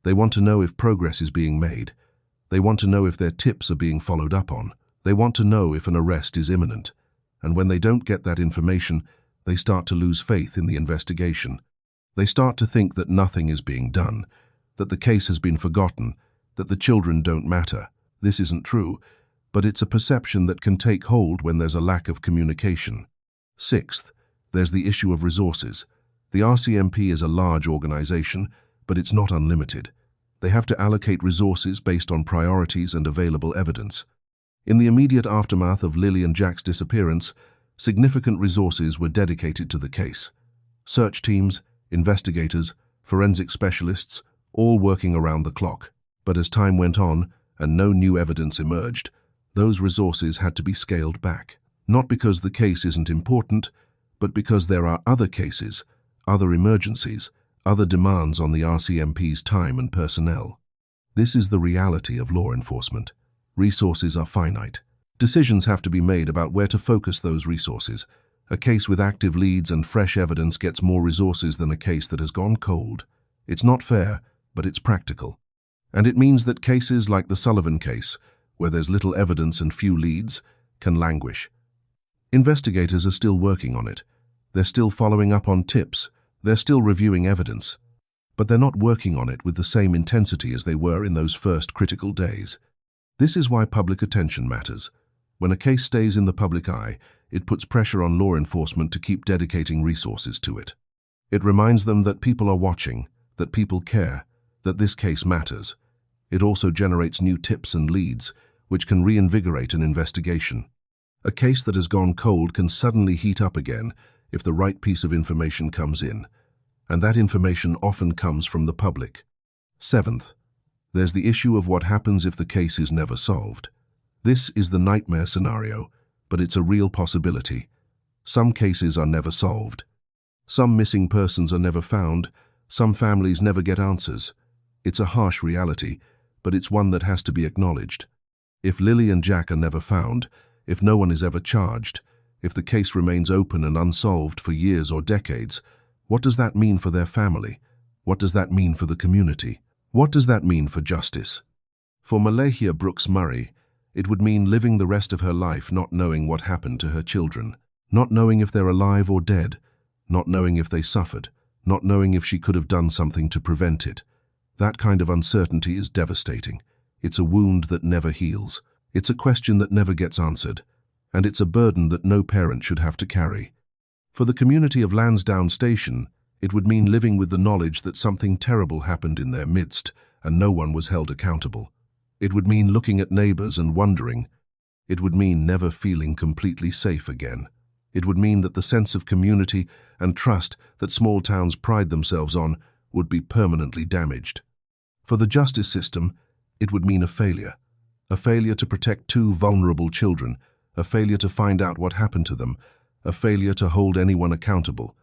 They want to know if progress is being made. They want to know if their tips are being followed up on. They want to know if an arrest is imminent. And when they don't get that information, they start to lose faith in the investigation. They start to think that nothing is being done, that the case has been forgotten, that the children don't matter. This isn't true, but it's a perception that can take hold when there's a lack of communication. Sixth, there's the issue of resources. The RCMP is a large organization, but it's not unlimited. They have to allocate resources based on priorities and available evidence. In the immediate aftermath of Lilly and Jack's disappearance, significant resources were dedicated to the case. Search teams, investigators, forensic specialists, all working around the clock. But as time went on and no new evidence emerged, those resources had to be scaled back. Not because the case isn't important, but because there are other cases, other emergencies, other demands on the RCMP's time and personnel. This is the reality of law enforcement. Resources are finite. Decisions have to be made about where to focus those resources. A case with active leads and fresh evidence gets more resources than a case that has gone cold. It's not fair, but it's practical. And it means that cases like the Sullivan case, where there's little evidence and few leads, can languish. Investigators are still working on it. They're still following up on tips. They're still reviewing evidence. But they're not working on it with the same intensity as they were in those first critical days. This is why public attention matters. When a case stays in the public eye, it puts pressure on law enforcement to keep dedicating resources to it. It reminds them that people are watching, that people care, that this case matters. It also generates new tips and leads, which can reinvigorate an investigation. A case that has gone cold can suddenly heat up again if the right piece of information comes in, and that information often comes from the public. Seventh, there's the issue of what happens if the case is never solved. This is the nightmare scenario, but it's a real possibility. Some cases are never solved. Some missing persons are never found. Some families never get answers. It's a harsh reality, but it's one that has to be acknowledged. If Lilly and Jack are never found, if no one is ever charged, if the case remains open and unsolved for years or decades, what does that mean for their family? What does that mean for the community? What does that mean for justice? For Malahia Brooks Murray, It would mean living the rest of her life not knowing what happened to her children, not knowing if they're alive or dead, not knowing if they suffered, not knowing if she could have done something to prevent it. That kind of uncertainty is devastating. It's a wound that never heals. It's a question that never gets answered. And it's a burden that no parent should have to carry. For the community of Lansdowne Station, it would mean living with the knowledge that something terrible happened in their midst and no one was held accountable. It would mean looking at neighbors and wondering. It would mean never feeling completely safe again. It would mean that the sense of community and trust that small towns pride themselves on would be permanently damaged. For the justice system, it would mean a failure to protect two vulnerable children, a failure to find out what happened to them, a failure to hold anyone accountable.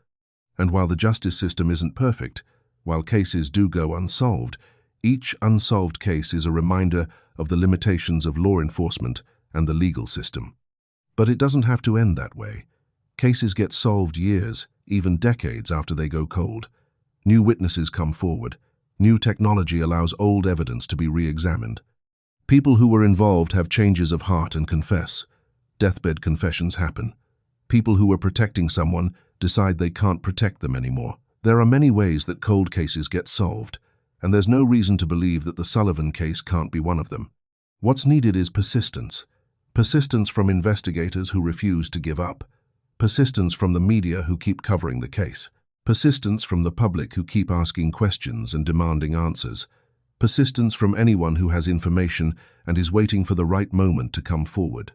And while the justice system isn't perfect, while cases do go unsolved, each unsolved case is a reminder of the limitations of law enforcement and the legal system. But it doesn't have to end that way. Cases get solved years, even decades after they go cold. New witnesses come forward. New technology allows old evidence to be re-examined. People who were involved have changes of heart and confess. Deathbed confessions happen. People who were protecting someone decide they can't protect them anymore. There are many ways that cold cases get solved, and there's no reason to believe that the Sullivan case can't be one of them. What's needed is persistence. Persistence from investigators who refuse to give up. Persistence from the media who keep covering the case. Persistence from the public who keep asking questions and demanding answers. Persistence from anyone who has information and is waiting for the right moment to come forward.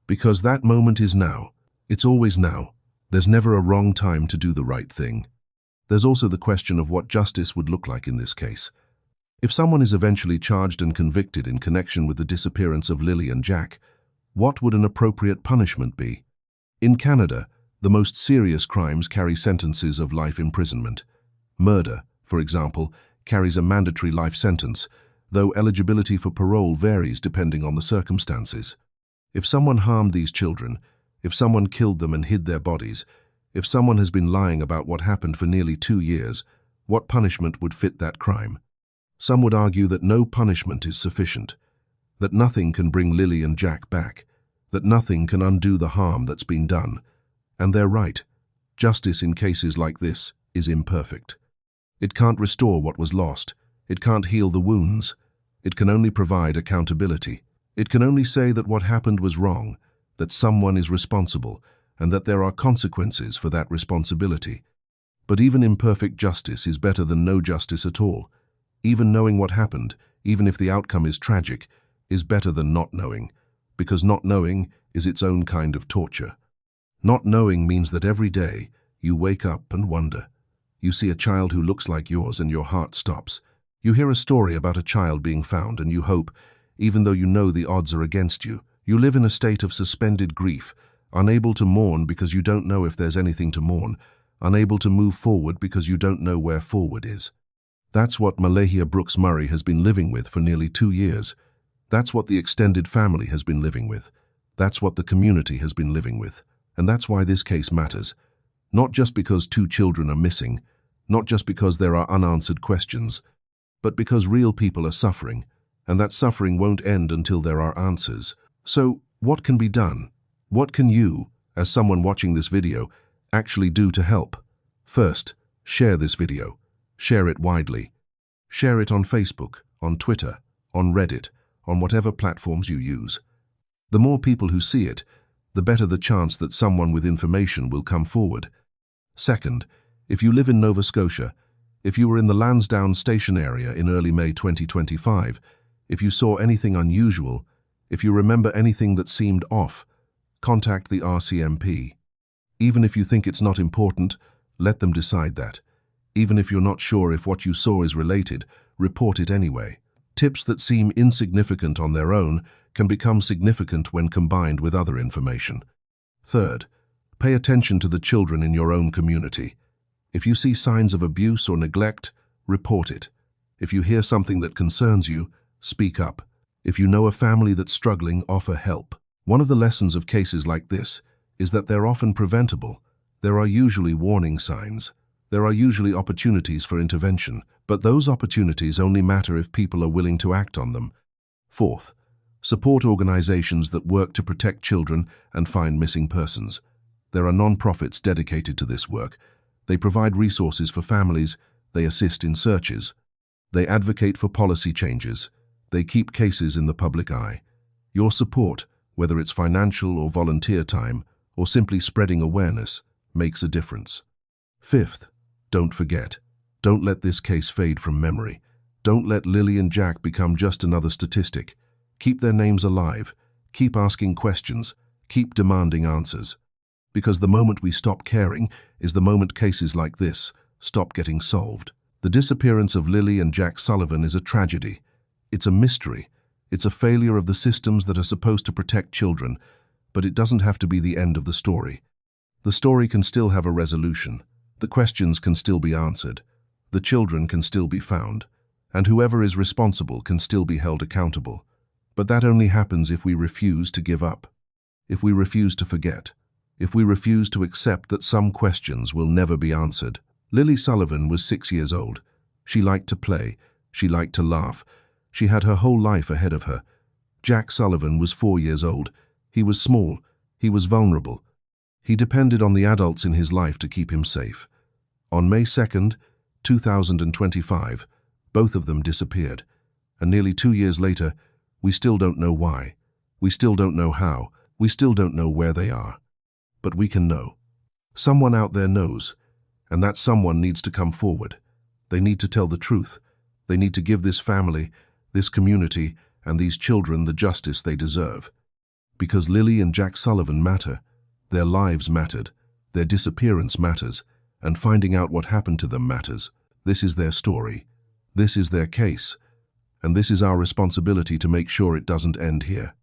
Because that moment is now. It's always now. There's never a wrong time to do the right thing. There's also the question of what justice would look like in this case. If someone is eventually charged and convicted in connection with the disappearance of Lilly and Jack, what would an appropriate punishment be? In Canada, the most serious crimes carry sentences of life imprisonment. Murder, for example, carries a mandatory life sentence, though eligibility for parole varies depending on the circumstances. If someone harmed these children, if someone killed them and hid their bodies, if someone has been lying about what happened for nearly 2 years, what punishment would fit that crime? Some would argue that no punishment is sufficient, that nothing can bring Lilly and Jack back, that nothing can undo the harm that's been done. And they're right. Justice in cases like this is imperfect. It can't restore what was lost. It can't heal the wounds. It can only provide accountability. It can only say that what happened was wrong, that someone is responsible, and that there are consequences for that responsibility. But even imperfect justice is better than no justice at all. Even knowing what happened, even if the outcome is tragic, is better than not knowing, because not knowing is its own kind of torture. Not knowing means that every day you wake up and wonder. You see a child who looks like yours and your heart stops. You hear a story about a child being found and you hope, even though you know the odds are against you. You live in a state of suspended grief, unable to mourn because you don't know if there's anything to mourn, unable to move forward because you don't know where forward is. That's what Malahia Brooks Murray has been living with for nearly 2 years. That's what the extended family has been living with. That's what the community has been living with. And that's why this case matters. Not just because 2 children are missing, not just because there are unanswered questions, but because real people are suffering, and that suffering won't end until there are answers. So, what can be done? What can you, as someone watching this video, actually do to help? First, share this video. Share it widely. Share it on Facebook, on Twitter, on Reddit, on whatever platforms you use. The more people who see it, the better the chance that someone with information will come forward. Second, if you live in Nova Scotia, if you were in the Lansdowne Station area in early May 2025, if you saw anything unusual, if you remember anything that seemed off, contact the RCMP. Even if you think it's not important, let them decide that. Even if you're not sure if what you saw is related, report it anyway. Tips that seem insignificant on their own can become significant when combined with other information. Third, pay attention to the children in your own community. If you see signs of abuse or neglect, report it. If you hear something that concerns you, speak up. If you know a family that's struggling, offer help. One of the lessons of cases like this is that they're often preventable. There are usually warning signs. There are usually opportunities for intervention, but those opportunities only matter if people are willing to act on them. Fourth, Support organizations that work to protect children and find missing persons. There are non-profits dedicated to this work. They provide resources for families. They assist in searches. They advocate for policy changes. They keep cases in the public eye. Your support, whether it's financial or volunteer time, or simply spreading awareness, makes a difference. Fifth, don't forget. Don't let this case fade from memory. Don't let Lilly and Jack become just another statistic. Keep their names alive. Keep asking questions. Keep demanding answers. Because the moment we stop caring is the moment cases like this stop getting solved. The disappearance of Lilly and Jack Sullivan is a tragedy. It's a mystery. It's a failure of the systems that are supposed to protect children, but it doesn't have to be the end of the story. The story can still have a resolution. The questions can still be answered. The children can still be found. And whoever is responsible can still be held accountable. But that only happens if we refuse to give up. If we refuse to forget. If we refuse to accept that some questions will never be answered. Lilly Sullivan was 6 years old. She liked to play. She liked to laugh. She had her whole life ahead of her. Jack Sullivan was 4 years old. He was small. He was vulnerable. He depended on the adults in his life to keep him safe. On May 2nd, 2025, both of them disappeared. And nearly 2 years later, we still don't know why. We still don't know how. We still don't know where they are. But we can know. Someone out there knows. And that someone needs to come forward. They need to tell the truth. They need to give this family, this community, and these children the justice they deserve. Because Lilly and Jack Sullivan matter. Their lives mattered. Their disappearance matters. And finding out what happened to them matters. This is their story. This is their case. And this is our responsibility to make sure it doesn't end here.